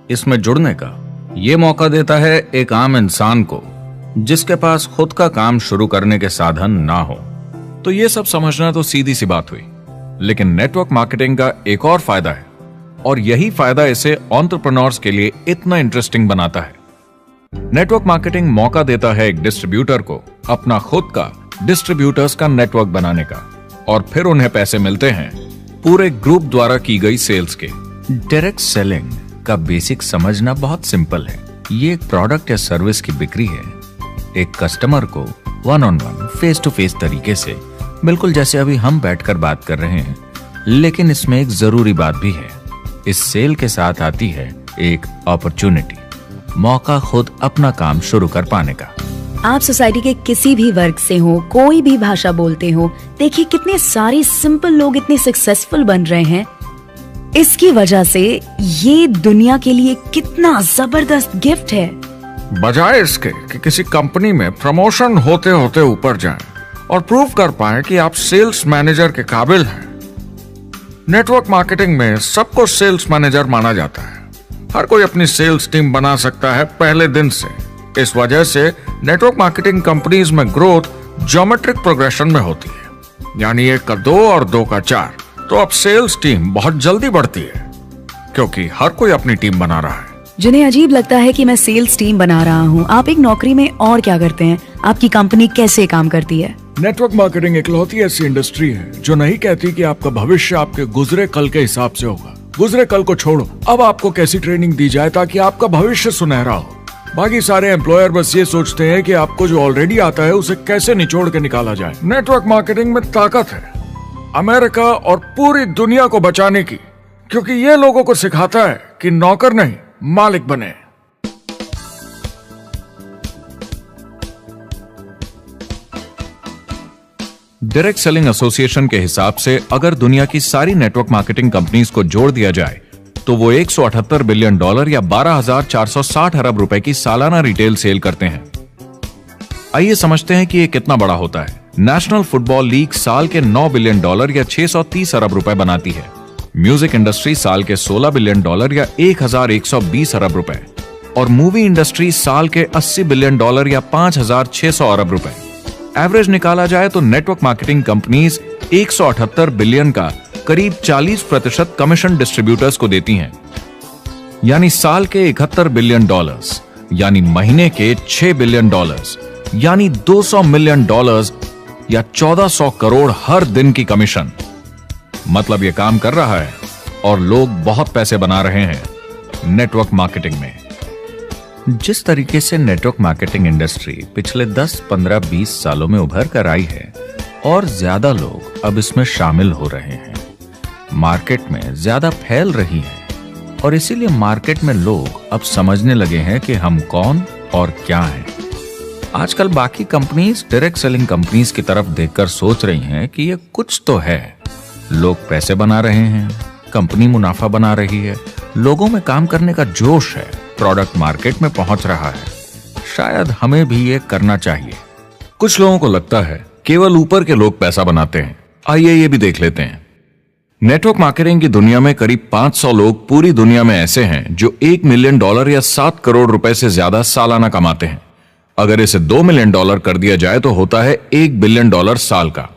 इसमें जुड़ने का। ये मौका देता है एक आम इंसान को जिसके पास खुद का काम शुरू करने के साधन ना हो। तो ये सब समझना तो सीधी सी बात हुई, लेकिन नेटवर्क मार्केटिंग का एक और फायदा है और यही फायदा इसे एंटरप्रेन्योर्स के लिए इतना इंटरेस्टिंग बनाता है। नेटवर्क मार्केटिंग मौका देता है एक डिस्ट्रीब्यूटर को अपना खुद का डिस्ट्रीब्यूटर्स का नेटवर्क बनाने का, और फिर उन्हें पैसे मिलते हैं पूरे ग्रुप द्वारा की गई सेल्स के। डायरेक्ट सेलिंग का बेसिक समझना बहुत सिंपल है। ये एक प्रोडक्ट या सर्विस की बिक्री है, एक कस्टमर को one on one, face to face तरीके से, बिल्कुल जैसे अभी हम बैठकर बात कर रहे हैं। लेकिन इसमें एक जरूरी बात भी है, इस सेल के साथ आती है एक अपॉर्चुनिटी। मौका खुद अपना काम शुरू कर पाने का। आप सोसाइटी के किसी भी वर्ग से हो, कोई भी भाषा बोलते हो, देखिए कितने सारे सिंपल लोग इतने सक्सेसफुल बन रहे हैं। इसकी वजह से ये दुनिया के लिए कितना जबरदस्त गिफ्ट है। बजाय इसके कि किसी कंपनी में प्रमोशन होते होते ऊपर जाएं और प्रूव कर पाएं कि आप सेल्स मैनेजर के काबिल हैं, नेटवर्क मार्केटिंग में सबको सेल्स मैनेजर माना जाता है। हर कोई अपनी सेल्स टीम बना सकता है पहले दिन से। इस वजह से नेटवर्क मार्केटिंग कंपनीज में ग्रोथ ज्योमेट्रिक प्रोग्रेशन में होती है, यानी 1 का 2 और 2 का 4। तो अब सेल्स टीम बहुत जल्दी बढ़ती है क्योंकि हर कोई अपनी टीम बना रहा है। जिन्हें अजीब लगता है कि मैं सेल्स टीम बना रहा हूँ, आप एक नौकरी में और क्या करते हैं? आपकी कंपनी कैसे काम करती है? नेटवर्क मार्केटिंग इकलौती ऐसी इंडस्ट्री है जो नहीं कहती कि आपका भविष्य आपके गुजरे कल के हिसाब से होगा। गुजरे कल को छोड़ो, अब आपको कैसी ट्रेनिंग दी जाए ताकि आपका भविष्य सुनहरा हो। बाकी सारे एम्प्लॉयर बस ये सोचते हैं कि आपको जो ऑलरेडी आता है उसे कैसे निचोड़ के निकाला जाए। नेटवर्क मार्केटिंग में ताकत है अमेरिका और पूरी दुनिया को बचाने की, क्योंकि ये लोगों को सिखाता है कि नौकर नहीं मालिक बने। डायरेक्ट सेलिंग एसोसिएशन के हिसाब से अगर दुनिया की सारी नेटवर्क मार्केटिंग कंपनीज को जोड़ दिया जाए तो वो $178 बिलियन या 12,460 अरब रुपए की सालाना रिटेल सेल करते हैं। आइए समझते हैं कि ये कितना बड़ा होता है। नेशनल फुटबॉल लीग साल के $9 बिलियन या 630 अरब रुपए बनाती है। म्यूजिक इंडस्ट्री साल के $16 बिलियन या 1,120 अरब रुपए, और मूवी इंडस्ट्री साल के $80 बिलियन या 5,600 अरब रुपए। एवरेज निकाला जाए तो नेटवर्क मार्केटिंग कंपनीज 178 बिलियन का करीब 40% कमीशन डिस्ट्रीब्यूटर्स को देती हैं, यानी साल के $71 बिलियन, यानी महीने के $6 बिलियन, यानी $200 मिलियन या 1400 करोड़ हर दिन की कमीशन। मतलब ये काम कर रहा है और लोग बहुत पैसे बना रहे हैं नेटवर्क मार्केटिंग में। जिस तरीके से नेटवर्क मार्केटिंग इंडस्ट्री पिछले 10, 15, 20 सालों में उभर कर आई है और ज्यादा लोग अब इसमें शामिल हो रहे हैं, मार्केट में ज्यादा फैल रही है और इसीलिए मार्केट में लोग अब समझने लगे हैं कि हम कौन और क्या हैं। आजकल बाकी कंपनीज डायरेक्ट सेलिंग कंपनीज की तरफ देखकर सोच रही हैं कि ये कुछ तो है। लोग पैसे बना रहे हैं, कंपनी मुनाफा बना रही है, लोगों में काम करने का जोश है, प्रोडक्ट मार्केट में पहुंच रहा है, शायद हमें भी ये करना चाहिए। कुछ लोगों को लगता है केवल ऊपर के लोग पैसा बनाते हैं। आइए ये भी देख लेते हैं। नेटवर्क मार्केटिंग की दुनिया में करीब 500 लोग पूरी दुनिया में ऐसे हैं जो $1 मिलियन या 7 करोड़ रुपए से ज्यादा सालाना कमाते हैं। अगर इसे $2 मिलियन कर दिया जाए तो होता है $1 बिलियन साल का,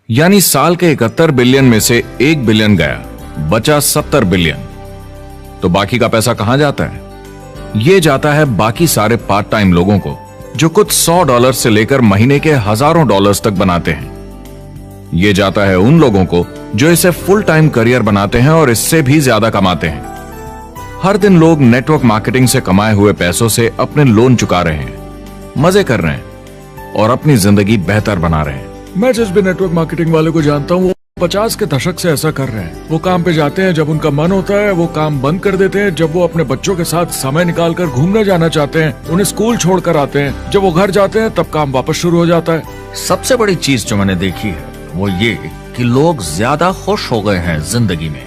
यानी साल के 71 बिलियन में से 1 बिलियन गया, बचा 70 बिलियन। तो बाकी का पैसा कहां जाता है? ये जाता है बाकी सारे पार्ट टाइम लोगों को जो कुछ $100 से लेकर महीने के हजारों डॉलर्स तक बनाते हैं। ये जाता है उन लोगों को जो इसे फुल टाइम करियर बनाते हैं और इससे भी ज्यादा कमाते हैं। हर दिन लोग नेटवर्क मार्केटिंग से कमाए हुए पैसों से अपने लोन चुका रहे हैं, मजे कर रहे हैं और अपनी जिंदगी बेहतर बना रहे हैं। मैं जिस भी नेटवर्क मार्केटिंग वाले को जानता हूँ वो 50 के दशक से ऐसा कर रहे हैं। वो काम पे जाते हैं जब उनका मन होता है, वो काम बंद कर देते हैं जब वो अपने बच्चों के साथ समय निकाल कर घूमने जाना चाहते हैं, उन्हें स्कूल छोड़कर आते हैं, जब वो घर जाते हैं तब काम वापस शुरू हो जाता है। सबसे बड़ी चीज जो मैंने देखी है वो ये कि लोग ज्यादा खुश हो गए हैं जिंदगी में।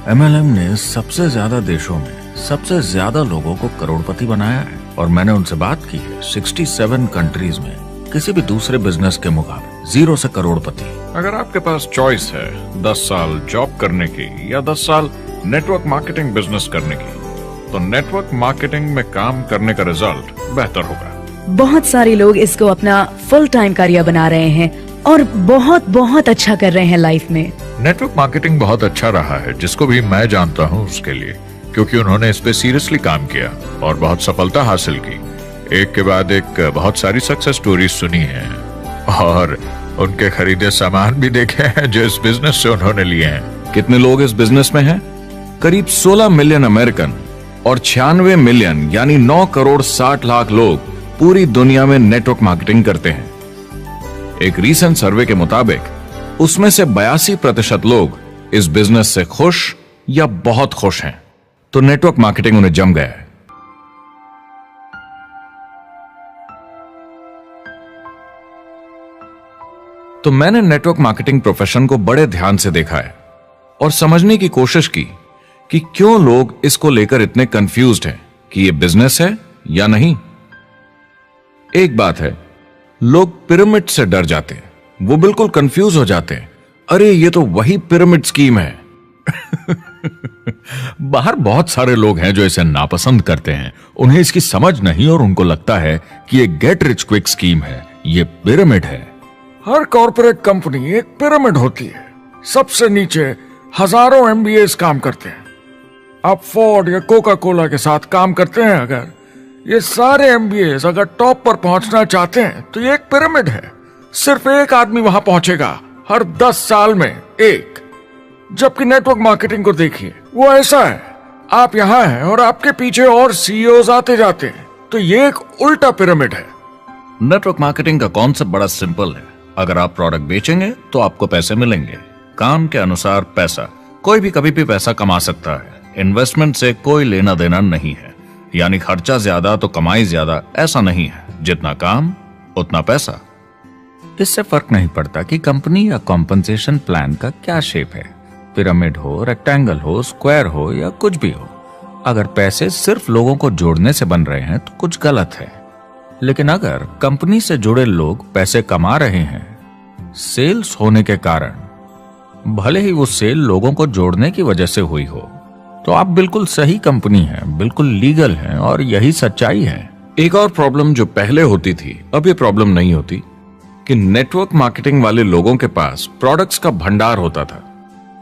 MLM ने सबसे ज्यादा देशों में सबसे ज्यादा लोगों को करोड़पति बनाया है और मैंने उनसे बात की है 67 कंट्रीज में किसी भी दूसरे बिजनेस के मुकाबले 0 से करोड़पति। अगर आपके पास चॉइस है 10 साल जॉब करने की या 10 साल नेटवर्क मार्केटिंग बिजनेस करने की, तो नेटवर्क मार्केटिंग में काम करने का रिजल्ट बेहतर होगा। बहुत सारे लोग इसको अपना फुल टाइम करियर बना रहे हैं और बहुत बहुत अच्छा कर रहे हैं लाइफ में। नेटवर्क मार्केटिंग बहुत अच्छा रहा है, जिसको भी मैं जानता हूँ उसके लिए, क्योंकि उन्होंने इस पे सीरियसली काम किया और बहुत सफलता हासिल की। एक के बाद एक बहुत सारी सक्सेस स्टोरीज सुनी है और उनके खरीदे सामान भी देखे हैं जो इस बिजनेस से उन्होंने लिए हैं। कितने लोग इस बिजनेस में हैं? करीब 16 मिलियन अमेरिकन और 96 मिलियन यानी 9 करोड़ 60 लाख लोग पूरी दुनिया में नेटवर्क मार्केटिंग करते हैं। एक रीसेंट सर्वे के मुताबिक उसमें से 82% लोग इस बिजनेस से खुश या बहुत खुश हैं। तो नेटवर्क मार्केटिंग उन्हें जम गया है। तो मैंने नेटवर्क मार्केटिंग प्रोफेशन को बड़े ध्यान से देखा है और समझने की कोशिश की कि क्यों लोग इसको लेकर इतने कंफ्यूज्ड हैं कि ये बिजनेस है या नहीं। एक बात है, लोग पिरामिड से डर जाते हैं, वो बिल्कुल कंफ्यूज हो जाते हैं। अरे ये तो वही पिरामिड स्कीम है। बाहर बहुत सारे लोग हैं जो इसे नापसंद करते हैं, उन्हें इसकी समझ नहीं और उनको लगता है कि ये गेट रिच क्विक स्कीम है, ये पिरामिड है। हर कॉर्पोरेट कंपनी एक पिरामिड होती है। सबसे नीचे हजारों एमबीएस काम करते हैं। आप फोर्ड या कोका कोला के साथ काम करते हैं, अगर ये सारे एमबीएस अगर टॉप पर पहुंचना चाहते हैं तो ये एक पिरामिड है। सिर्फ एक आदमी वहां पहुंचेगा हर 10 साल में एक। जबकि नेटवर्क मार्केटिंग को देखिए, वो ऐसा है, आप यहां हैं और आपके पीछे और सीईओज आते जाते हैं, तो ये एक उल्टा पिरामिड है। नेटवर्क मार्केटिंग का कॉन्सेप्ट बड़ा सिंपल है। अगर आप प्रोडक्ट बेचेंगे तो आपको पैसे मिलेंगे, काम के अनुसार पैसा। कोई भी कभी भी पैसा कमा सकता है, इन्वेस्टमेंट से कोई लेना देना नहीं है। यानी खर्चा ज्यादा तो कमाई ज्यादा, ऐसा नहीं है। जितना काम उतना पैसा। इससे फर्क नहीं पड़ता कि कंपनी या कॉम्पनसेशन प्लान का क्या शेप है, पिरामिड हो, रेक्टेंगल हो, स्क्वायर हो या कुछ भी हो। अगर पैसे सिर्फ लोगों को जोड़ने से बन रहे हैं तो कुछ गलत है। लेकिन अगर कंपनी से जुड़े लोग पैसे कमा रहे हैं सेल्स होने के कारण, भले ही वो सेल लोगों को जोड़ने की वजह से हुई हो, तो आप बिल्कुल सही कंपनी हैं, बिल्कुल लीगल हैं और यही सच्चाई है। एक और प्रॉब्लम जो पहले होती थी, अब ये प्रॉब्लम नहीं होती कि नेटवर्क मार्केटिंग वाले लोगों के पास प्रोडक्ट्स का भंडार होता था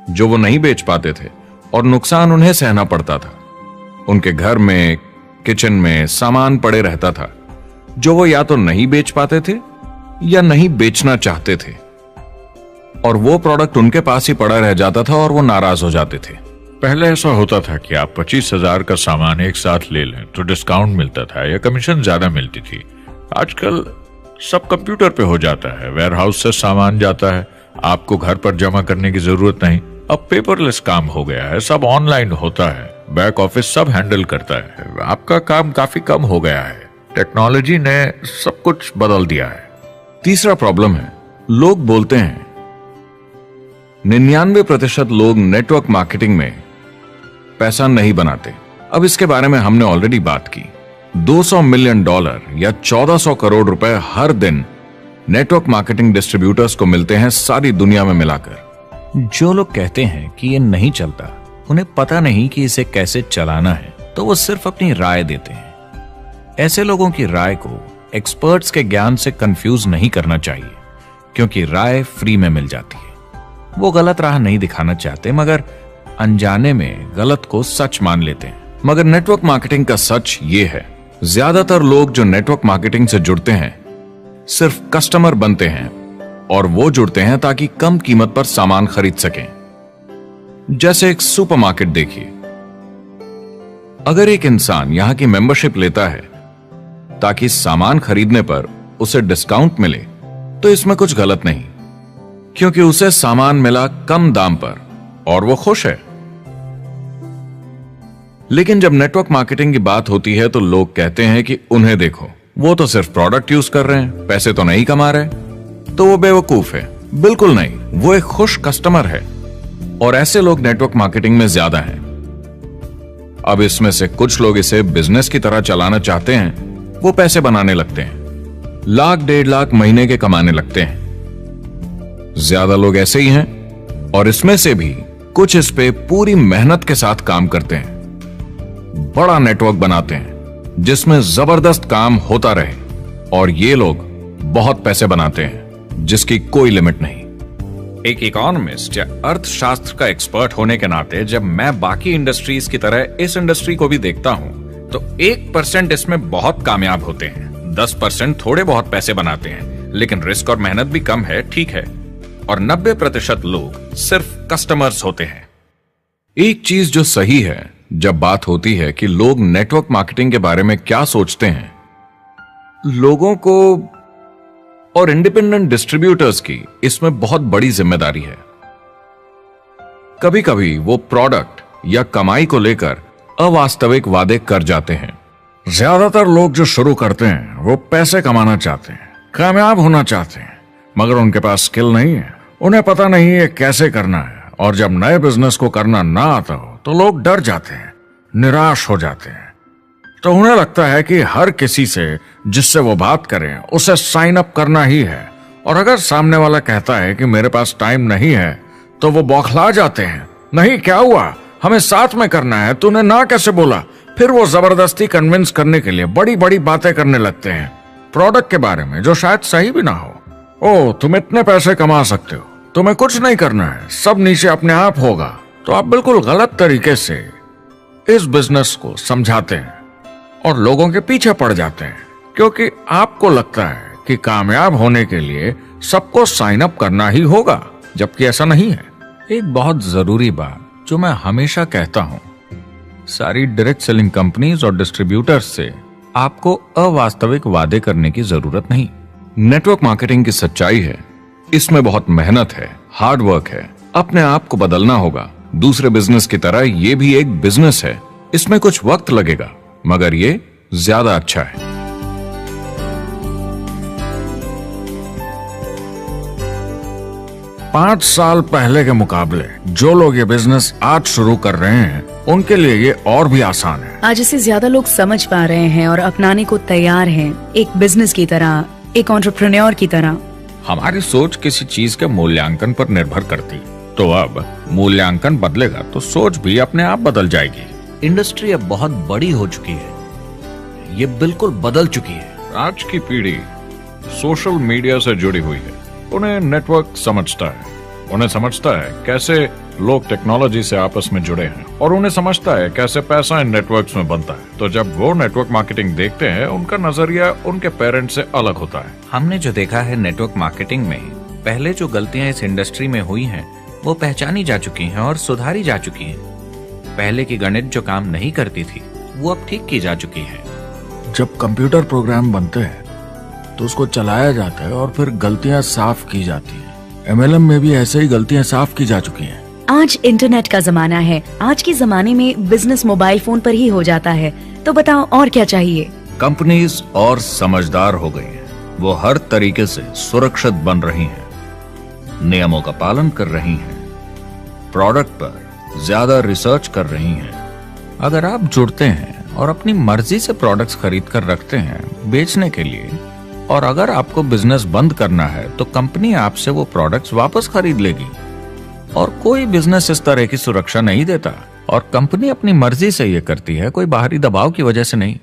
जो वो नहीं बेच पाते थे और नुकसान उन्हें सहना पड़ता था। उनके घर में, किचन में सामान पड़े रहता था जो वो या तो नहीं बेच पाते थे या नहीं बेचना चाहते थे, और वो प्रोडक्ट उनके पास ही पड़ा रह जाता था और वो नाराज हो जाते थे। पहले ऐसा होता था कि आप 25,000 का सामान एक साथ ले लें तो डिस्काउंट मिलता था या कमीशन ज्यादा मिलती थी। आजकल सब कंप्यूटर पे हो जाता है, वेयरहाउस से सामान जाता है, आपको घर पर जमा करने की जरूरत नहीं। अब पेपरलेस काम हो गया है, सब ऑनलाइन होता है, बैक ऑफिस सब हैंडल करता है, आपका काम काफी कम हो गया है। टेक्नोलॉजी ने सब कुछ बदल दिया है। तीसरा प्रॉब्लम है, लोग बोलते हैं 99% लोग नेटवर्क मार्केटिंग में पैसा नहीं बनाते। अब इसके बारे में हमने ऑलरेडी बात की। $200 मिलियन या 1400 करोड़ रुपए हर दिन नेटवर्क मार्केटिंग डिस्ट्रीब्यूटर्स को मिलते हैं सारी दुनिया में मिलाकर। जो लोग कहते हैं कि ये नहीं चलता, उन्हें पता नहीं कि इसे कैसे चलाना है, तो वो सिर्फ अपनी राय देते हैं। ऐसे लोगों की राय को एक्सपर्ट्स के ज्ञान से कंफ्यूज नहीं करना चाहिए, क्योंकि राय फ्री में मिल जाती है। वो गलत राह नहीं दिखाना चाहते, मगर अनजाने में गलत को सच मान लेते हैं। मगर नेटवर्क मार्केटिंग का सच ये है, ज्यादातर लोग जो नेटवर्क मार्केटिंग से जुड़ते हैं सिर्फ कस्टमर बनते हैं, और वो जुड़ते हैं ताकि कम कीमत पर सामान खरीद सकें। जैसे एक सुपरमार्केट देखिए, अगर एक इंसान यहां की मेंबरशिप लेता है ताकि सामान खरीदने पर उसे डिस्काउंट मिले, तो इसमें कुछ गलत नहीं, क्योंकि उसे सामान मिला कम दाम पर और वो खुश है। लेकिन जब नेटवर्क मार्केटिंग की बात होती है तो लोग कहते हैं कि उन्हें देखो, वो तो सिर्फ प्रोडक्ट यूज कर रहे हैं, पैसे तो नहीं कमा रहे, तो वो बेवकूफ है। बिल्कुल नहीं, वो एक खुश कस्टमर है, और ऐसे लोग नेटवर्क मार्केटिंग में ज्यादा हैं। अब इसमें से कुछ लोग इसे बिजनेस की तरह चलाना चाहते हैं, वो पैसे बनाने लगते हैं, लाख 1.5 लाख महीने के कमाने लगते हैं। ज्यादा लोग ऐसे ही हैं, और इसमें से भी कुछ इस पे पूरी मेहनत के साथ काम करते हैं, बड़ा नेटवर्क बनाते हैं जिसमें जबरदस्त काम होता रहे, और ये लोग बहुत पैसे बनाते हैं जिसकी कोई लिमिट नहीं। एक इकोनॉमिस्ट या अर्थशास्त्र का एक्सपर्ट होने के नाते जब मैं बाकी इंडस्ट्रीज की तरह इस इंडस्ट्री को भी देखता हूं, तो 1% इसमें बहुत कामयाब होते हैं, 10% थोड़े बहुत पैसे बनाते हैं, लेकिन रिस्क और मेहनत भी कम है, ठीक है, और 90% लोग सिर्फ कस्टमर्स होते हैं। एक चीज जो सही है जब बात होती है कि लोग नेटवर्क मार्केटिंग के बारे में क्या सोचते हैं, लोगों को और इंडिपेंडेंट डिस्ट्रीब्यूटर्स की इसमें बहुत बड़ी जिम्मेदारी है। कभी कभी वो प्रोडक्ट या कमाई को लेकर अवास्तविक वादे कर जाते हैं। ज्यादातर लोग जो शुरू करते हैं वो पैसे कमाना चाहते हैं, कामयाब होना चाहते हैं, मगर उनके पास स्किल नहीं है, उन्हें पता नहीं है कैसे करना है। और जब नए बिजनेस को करना ना आता हो तो लोग डर जाते हैं, निराश हो जाते हैं। तो उन्हें लगता है कि हर किसी से जिससे वो बात करें उसे साइन अप करना ही है। और अगर सामने वाला कहता है कि मेरे पास टाइम नहीं है तो वो बौखला जाते हैं। नहीं, क्या हुआ, हमें साथ में करना है, तूने ना कैसे बोला। फिर वो जबरदस्ती कन्विंस करने के लिए बड़ी बड़ी बातें करने लगते हैं प्रोडक्ट के बारे में, जो शायद सही भी ना हो। ओ, तुम इतने पैसे कमा सकते हो, तुम्हें कुछ नहीं करना है, सब नीचे अपने आप होगा। तो आप बिल्कुल गलत तरीके से इस बिजनेस को समझाते हैं और लोगों के पीछे पड़ जाते हैं, क्योंकि आपको लगता है कि कामयाब होने के लिए सबको साइन अप करना ही होगा, जबकि ऐसा नहीं है। एक बहुत जरूरी बात जो मैं हमेशा कहता हूं, सारी डायरेक्ट सेलिंग कंपनीज और डिस्ट्रीब्यूटर्स से आपको अवास्तविक वादे करने की जरूरत नहीं। नेटवर्क मार्केटिंग की सच्चाई है, इसमें बहुत मेहनत है, हार्ड वर्क है, अपने आप को बदलना होगा। दूसरे बिजनेस की तरह ये भी एक बिजनेस है, इसमें कुछ वक्त लगेगा, मगर ये ज्यादा अच्छा है। 5 साल पहले के मुकाबले जो लोग ये बिजनेस आज शुरू कर रहे हैं उनके लिए ये और भी आसान है। आज इसे ज्यादा लोग समझ पा रहे हैं और अपनाने को तैयार हैं, एक बिजनेस की तरह, एक एंटरप्रेन्योर की तरह। हमारी सोच किसी चीज के मूल्यांकन पर निर्भर करती, तो अब मूल्यांकन बदलेगा तो सोच भी अपने आप बदल जाएगी। इंडस्ट्री अब बहुत बड़ी हो चुकी है, ये बिल्कुल बदल चुकी है। आज की पीढ़ी सोशल मीडिया से जुड़ी हुई है, उन्हें नेटवर्क समझता है, उन्हें समझता है कैसे लोग टेक्नोलॉजी से आपस में जुड़े हैं, और उन्हें समझता है कैसे पैसा इन नेटवर्क्स में बनता है। तो जब वो नेटवर्क मार्केटिंग देखते हैं, उनका नजरिया उनके पेरेंट्स से अलग होता है। हमने जो देखा है नेटवर्क मार्केटिंग में, पहले जो गलतियां इस इंडस्ट्री में हुई हैं वो पहचानी जा चुकी हैं और सुधारी जा चुकी हैं। पहले की गणित जो काम नहीं करती थी वो अब ठीक की जा चुकी है। जब कंप्यूटर प्रोग्राम बनते हैं तो उसको चलाया जाता है और फिर गलतियां साफ की जाती हैं। MLM में भी ऐसे ही गलतियां साफ की जा चुकी हैं। आज इंटरनेट का जमाना है, आज के जमाने में बिजनेस मोबाइल फोन पर ही हो जाता है। तो बताओ और क्या चाहिए। कंपनीज और समझदार हो गई हैं, वो हर तरीके से सुरक्षित बन रही हैं, नियमों का पालन कर रही हैं, प्रोडक्ट पर ज्यादा रिसर्च कर रही हैं। अगर आप जुड़ते हैं और अपनी मर्जी से प्रोडक्ट्स खरीद कर रखते हैं बेचने के लिए, और अगर आपको बिजनेस बंद करना है तो कंपनी आपसे वो प्रोडक्ट्स वापस खरीद लेगी। और कोई बिजनेस इस तरह की सुरक्षा नहीं देता, और कंपनी अपनी मर्जी से ये करती है, कोई बाहरी दबाव की वजह से नहीं।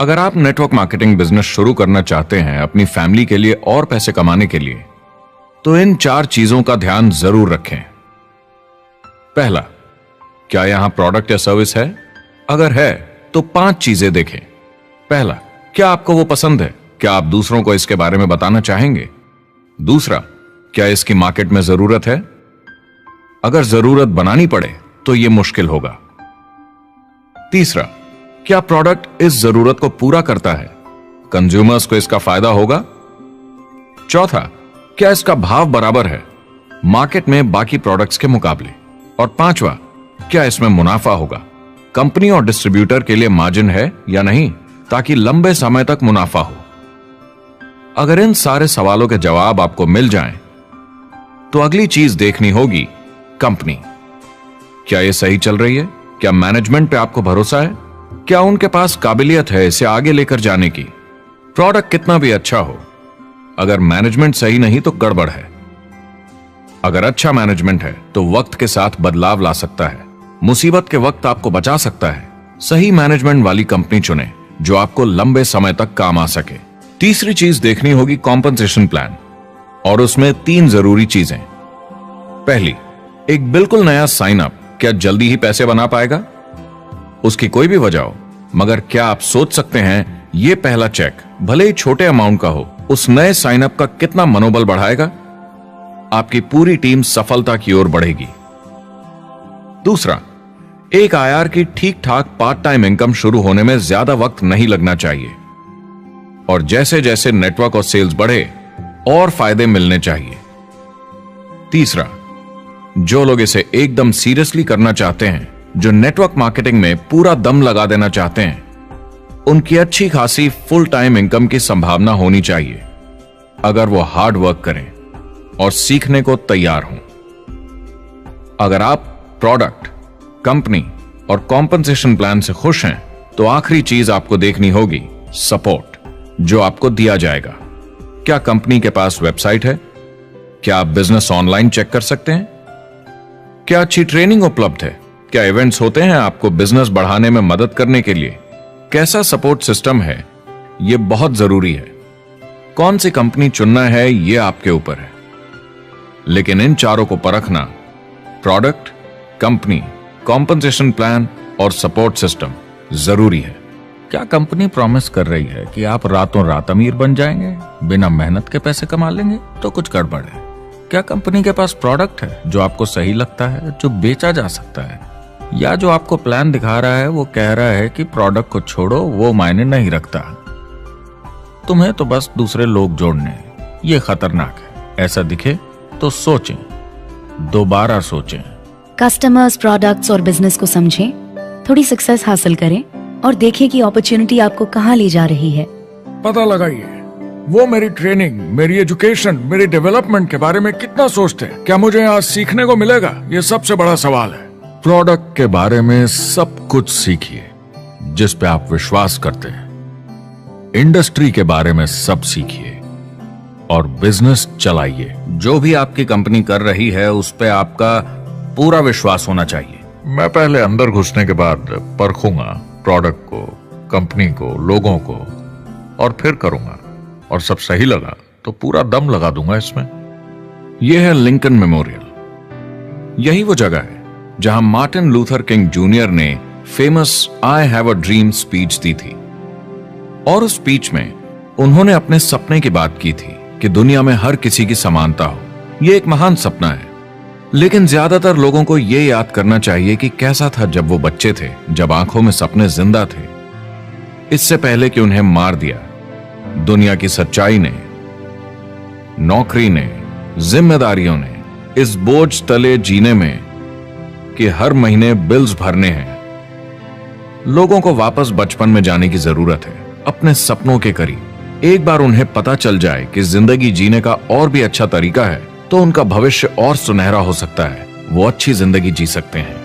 अगर आप नेटवर्क मार्केटिंग बिजनेस शुरू करना चाहते हैं अपनी फैमिली के लिए और पैसे कमाने के लिए, तो इन 4 चीजों का ध्यान जरूर रखें। पहला, क्या यहां प्रोडक्ट या सर्विस है? अगर है तो 5 चीजें देखें। पहला, क्या आपको वो पसंद है? क्या आप दूसरों को इसके बारे में बताना चाहेंगे? दूसरा, क्या इसकी मार्केट में जरूरत है? अगर जरूरत बनानी पड़े तो यह मुश्किल होगा। तीसरा, क्या प्रोडक्ट इस जरूरत को पूरा करता है? कंज्यूमर्स को इसका फायदा होगा? चौथा, क्या इसका भाव बराबर है मार्केट में बाकी प्रोडक्ट्स के मुकाबले? और पांचवा, क्या इसमें मुनाफा होगा? कंपनी और डिस्ट्रीब्यूटर के लिए मार्जिन है या नहीं, ताकि लंबे समय तक मुनाफा हो। अगर इन सारे सवालों के जवाब आपको मिल जाएं, तो अगली चीज देखनी होगी कंपनी। क्या यह सही चल रही है? क्या मैनेजमेंट पे आपको भरोसा है? क्या उनके पास काबिलियत है इसे आगे लेकर जाने की? प्रोडक्ट कितना भी अच्छा हो, अगर मैनेजमेंट सही नहीं तो गड़बड़ है। अगर अच्छा मैनेजमेंट है तो वक्त के साथ बदलाव ला सकता है, मुसीबत के वक्त आपको बचा सकता है। सही मैनेजमेंट वाली कंपनी चुने जो आपको लंबे समय तक काम आ सके। तीसरी चीज देखनी होगी कॉम्पनसेशन प्लान, और उसमें 3 जरूरी चीजें। पहली, एक बिल्कुल नया साइन अप क्या जल्दी ही पैसे बना पाएगा? उसकी कोई भी वजह हो, मगर क्या आप सोच सकते हैं यह पहला चेक, भले ही छोटे अमाउंट का हो, उस नए साइन अप का कितना मनोबल बढ़ाएगा? आपकी पूरी टीम सफलता की ओर बढ़ेगी। दूसरा, एक IR की ठीक ठाक पार्ट टाइम इनकम शुरू होने में ज्यादा वक्त नहीं लगना चाहिए, और जैसे जैसे नेटवर्क और सेल्स बढ़े और फायदे मिलने चाहिए। तीसरा, जो लोग इसे एकदम सीरियसली करना चाहते हैं, जो नेटवर्क मार्केटिंग में पूरा दम लगा देना चाहते हैं, उनकी अच्छी खासी फुल टाइम इनकम की संभावना होनी चाहिए अगर वो हार्ड वर्क करें और सीखने को तैयार हों। अगर आप प्रोडक्ट, कंपनी और कॉम्पनसेशन प्लान से खुश हैं तो आखिरी चीज आपको देखनी होगी सपोर्ट जो आपको दिया जाएगा। क्या कंपनी के पास वेबसाइट है? क्या आप बिजनेस ऑनलाइन चेक कर सकते हैं? क्या अच्छी ट्रेनिंग उपलब्ध है? क्या इवेंट्स होते हैं आपको बिजनेस बढ़ाने में मदद करने के लिए? कैसा सपोर्ट सिस्टम है? यह बहुत जरूरी है। कौन सी कंपनी चुनना है यह आपके ऊपर है, लेकिन इन चारों को परखना, प्रोडक्ट, कंपनी, कॉम्पनसेशन प्लान और सपोर्ट सिस्टम, जरूरी है। क्या कंपनी प्रॉमिस कर रही है कि आप रातों रात अमीर बन जाएंगे, बिना मेहनत के पैसे कमा लेंगे? तो कुछ गड़बड़ है। क्या कंपनी के पास प्रोडक्ट है जो आपको सही लगता है, जो बेचा जा सकता है? या जो आपको प्लान दिखा रहा है वो कह रहा है कि प्रोडक्ट को छोड़ो, वो मायने नहीं रखता, तुम्हें तो बस दूसरे लोग जोड़ने हैं। ये खतरनाक है। ऐसा दिखे तो सोचें, दोबारा सोचें। कस्टमर्स, प्रोडक्ट्स और बिजनेस को समझें, थोड़ी सक्सेस हासिल करें और देखें कि अपॉर्चुनिटी आपको कहां ले जा रही है। पता लगाइए वो मेरी ट्रेनिंग, मेरी एजुकेशन, मेरी डेवलपमेंट के बारे में कितना सोचते हैं। क्या मुझे यहाँ सीखने को मिलेगा? ये सबसे बड़ा सवाल है। प्रोडक्ट के बारे में सब कुछ सीखिए जिस पे आप विश्वास करते हैं। इंडस्ट्री के बारे में सब सीखिए और बिजनेस चलाइए। जो भी आपकी कंपनी कर रही है उस पे आपका पूरा विश्वास होना चाहिए। मैं पहले अंदर घुसने के बाद परखूंगा प्रोडक्ट को, कंपनी को, लोगों को, और फिर करूंगा, और सब सही लगा तो पूरा दम लगा दूंगा इसमें। यह है लिंकन मेमोरियल। यही वो जगह है जहां मार्टिन लूथर किंग जूनियर ने famous I have a dream speech दी थी। और उस स्पीच में उन्होंने अपने सपने की बात की थी कि दुनिया में हर किसी की समानता हो। यह एक महान सपना है, लेकिन ज्यादातर लोगों को यह याद करना चाहिए कि कैसा था जब वो बच्चे थे, जब आंखों में सपने जिंदा थे, इससे पहले कि उन्हें मार दिया दुनिया की सच्चाई ने, नौकरी ने, जिम्मेदारियों ने, इस बोझ तले जीने में कि हर महीने बिल्स भरने हैं। लोगों को वापस बचपन में जाने की जरूरत है, अपने सपनों के करीब। एक बार उन्हें पता चल जाए कि जिंदगी जीने का और भी अच्छा तरीका है तो उनका भविष्य और सुनहरा हो सकता है। वो अच्छी जिंदगी जी सकते हैं।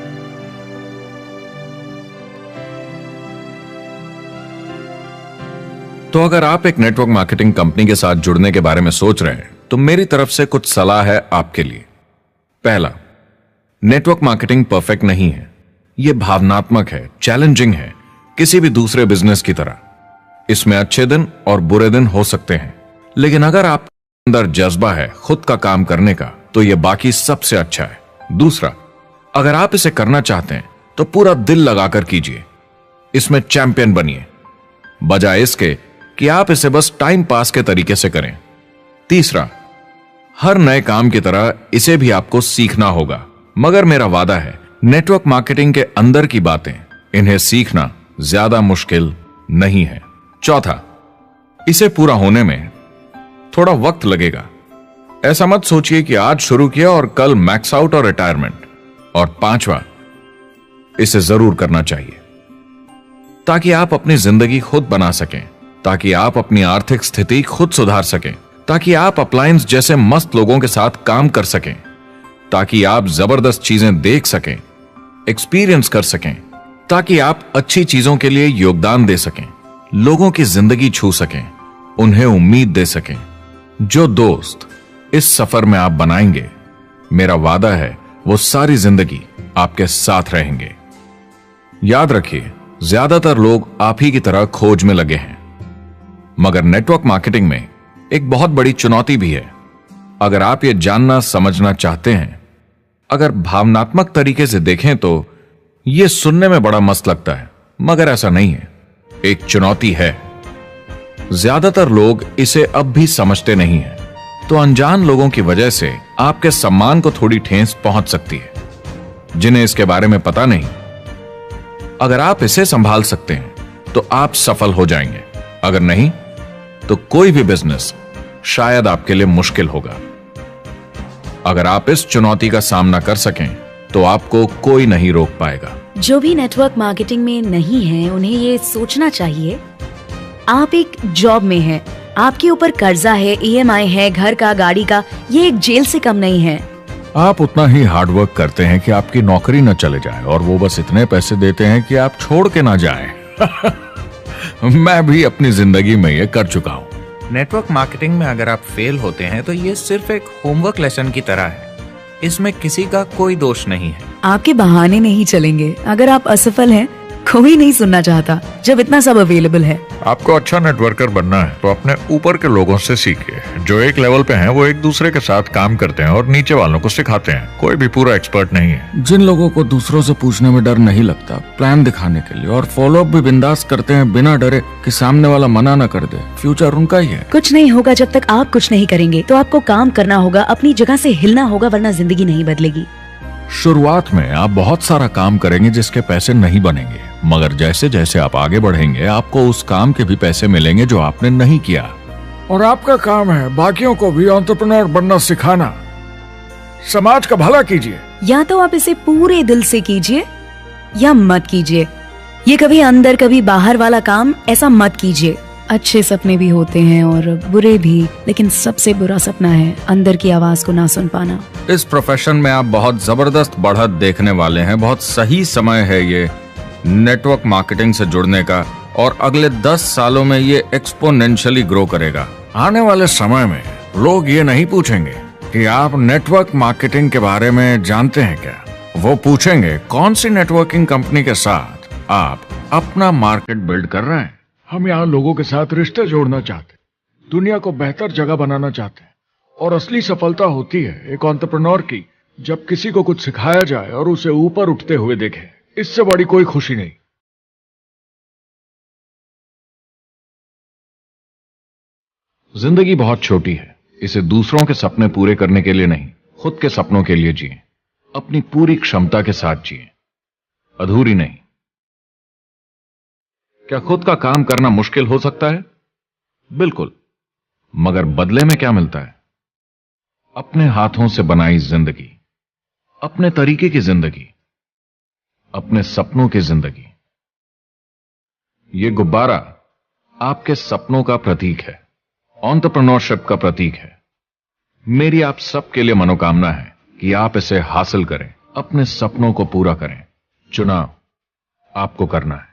तो अगर आप एक नेटवर्क मार्केटिंग कंपनी के साथ जुड़ने के बारे में सोच रहे हैं तो मेरी तरफ से कुछ सलाह है आपके लिए। पहला, नेटवर्क मार्केटिंग परफेक्ट नहीं है। यह भावनात्मक है, चैलेंजिंग है, किसी भी दूसरे बिजनेस की तरह। इसमें अच्छे दिन और बुरे दिन हो सकते हैं, लेकिन अगर आप अंदर जज्बा है खुद का काम करने का तो यह बाकी सबसे अच्छा है। दूसरा, अगर आप इसे करना चाहते हैं तो पूरा दिल लगाकर कीजिए, इसमें चैंपियन बनिए, बजाय इसके कि आप इसे बस टाइम पास के तरीके से करें। तीसरा, हर नए काम की तरह इसे भी आपको सीखना होगा, मगर मेरा वादा है नेटवर्क मार्केटिंग के अंदर की बातें, इन्हें सीखना ज्यादा मुश्किल नहीं है। चौथा, इसे पूरा होने में थोड़ा वक्त लगेगा। ऐसा मत सोचिए कि आज शुरू किया और कल मैक्स आउट और रिटायरमेंट। और पांचवा, इसे जरूर करना चाहिए ताकि आप अपनी जिंदगी खुद बना सकें, ताकि आप अपनी आर्थिक स्थिति खुद सुधार सकें, ताकि आप अप्लायंस जैसे मस्त लोगों के साथ काम कर सकें, ताकि आप जबरदस्त चीजें देख सकें, एक्सपीरियंस कर सकें, ताकि आप अच्छी चीजों के लिए योगदान दे सकें, लोगों की जिंदगी छू सकें, उन्हें उम्मीद दे सकें। जो दोस्त इस सफर में आप बनाएंगे, मेरा वादा है वो सारी जिंदगी आपके साथ रहेंगे। याद रखिए, ज्यादातर लोग आप ही की तरह खोज में लगे हैं, मगर नेटवर्क मार्केटिंग में एक बहुत बड़ी चुनौती भी है। अगर आप ये जानना समझना चाहते हैं, अगर भावनात्मक तरीके से देखें तो यह सुनने में बड़ा मस्त लगता है, मगर ऐसा नहीं है। एक चुनौती है। ज्यादातर लोग इसे अब भी समझते नहीं हैं, तो अनजान लोगों की वजह से आपके सम्मान को थोड़ी ठेस पहुंच सकती है, जिन्हें इसके बारे में पता नहीं। अगर आप इसे संभाल सकते हैं तो आप सफल हो जाएंगे, अगर नहीं तो कोई भी बिजनेस शायद आपके लिए मुश्किल होगा। अगर आप इस चुनौती का सामना कर सकें तो आपको कोई नहीं रोक पाएगा। जो भी नेटवर्क मार्केटिंग में नहीं है उन्हें ये सोचना चाहिए आप एक जॉब में हैं, आपके ऊपर कर्जा है, EMI है, घर का, गाड़ी का, ये एक जेल से कम नहीं है। आप उतना ही हार्डवर्क करते हैं कि आपकी नौकरी न चले जाए और वो बस इतने पैसे देते हैं कि आप छोड़ के ना जाएं। मैं भी अपनी जिंदगी में ये कर चुका हूँ। नेटवर्क मार्केटिंग में अगर आप फेल होते हैं तो ये सिर्फ एक होमवर्क लेसन की तरह है। इसमें किसी का कोई दोष नहीं है। आपके बहाने नहीं चलेंगे। अगर आप असफल हैं, कोई नहीं सुनना चाहता जब इतना सब अवेलेबल है। आपको अच्छा नेटवर्कर बनना है तो अपने ऊपर के लोगों से सीखिए। जो एक लेवल पे हैं वो एक दूसरे के साथ काम करते हैं और नीचे वालों को सिखाते हैं। कोई भी पूरा एक्सपर्ट नहीं है। जिन लोगों को दूसरों से पूछने में डर नहीं लगता, प्लान दिखाने के लिए और फॉलोअप भी बिंदास करते हैं बिना डरे कि सामने वाला मना न कर दे, फ्यूचर उनका ही है। कुछ नहीं होगा जब तक आप कुछ नहीं करेंगे। तो आपको काम करना होगा, अपनी जगह से हिलना होगा, वरना जिंदगी नहीं बदलेगी। शुरुआत में आप बहुत सारा काम करेंगे जिसके पैसे नहीं बनेंगे, मगर जैसे जैसे आप आगे बढ़ेंगे आपको उस काम के भी पैसे मिलेंगे जो आपने नहीं किया। और आपका काम है बाकियों को भी एंटरप्रेन्योर बनना सिखाना। समाज का भला कीजिए। या तो आप इसे पूरे दिल से कीजिए या मत कीजिए। ये कभी अंदर कभी बाहर वाला काम ऐसा मत कीजिए। अच्छे सपने भी होते हैं और बुरे भी, लेकिन सबसे बुरा सपना है अंदर की आवाज को ना सुन पाना। इस प्रोफेशन में आप बहुत जबरदस्त बढ़त देखने वाले हैं। बहुत सही समय है ये नेटवर्क मार्केटिंग से जुड़ने का और अगले 10 सालों में ये एक्सपोनेंशियली ग्रो करेगा। आने वाले समय में लोग ये नहीं पूछेंगे कि आप नेटवर्क मार्केटिंग के बारे में जानते हैं क्या। वो पूछेंगे कौन सी नेटवर्किंग कंपनी के साथ आप अपना मार्केट बिल्ड कर रहे हैं। हम यहाँ लोगों के साथ रिश्ते जोड़ना चाहते, दुनिया को बेहतर जगह बनाना चाहते हैं। और असली सफलता होती है एक एंटरप्रेन्योर की, जब किसी को कुछ सिखाया जाए और उसे ऊपर उठते हुए देखे। इससे बड़ी कोई खुशी नहीं। जिंदगी बहुत छोटी है, इसे दूसरों के सपने पूरे करने के लिए नहीं, खुद के सपनों के लिए जिए। अपनी पूरी क्षमता के साथ जिए, अधूरी नहीं। क्या खुद का काम करना मुश्किल हो सकता है? बिल्कुल, मगर बदले में क्या मिलता है? अपने हाथों से बनाई जिंदगी, अपने तरीके की जिंदगी, अपने सपनों की जिंदगी। यह गुब्बारा आपके सपनों का प्रतीक है, एंटरप्रेन्योरशिप का प्रतीक है। मेरी आप सबके लिए मनोकामना है कि आप इसे हासिल करें, अपने सपनों को पूरा करें। चुनाव आपको करना है।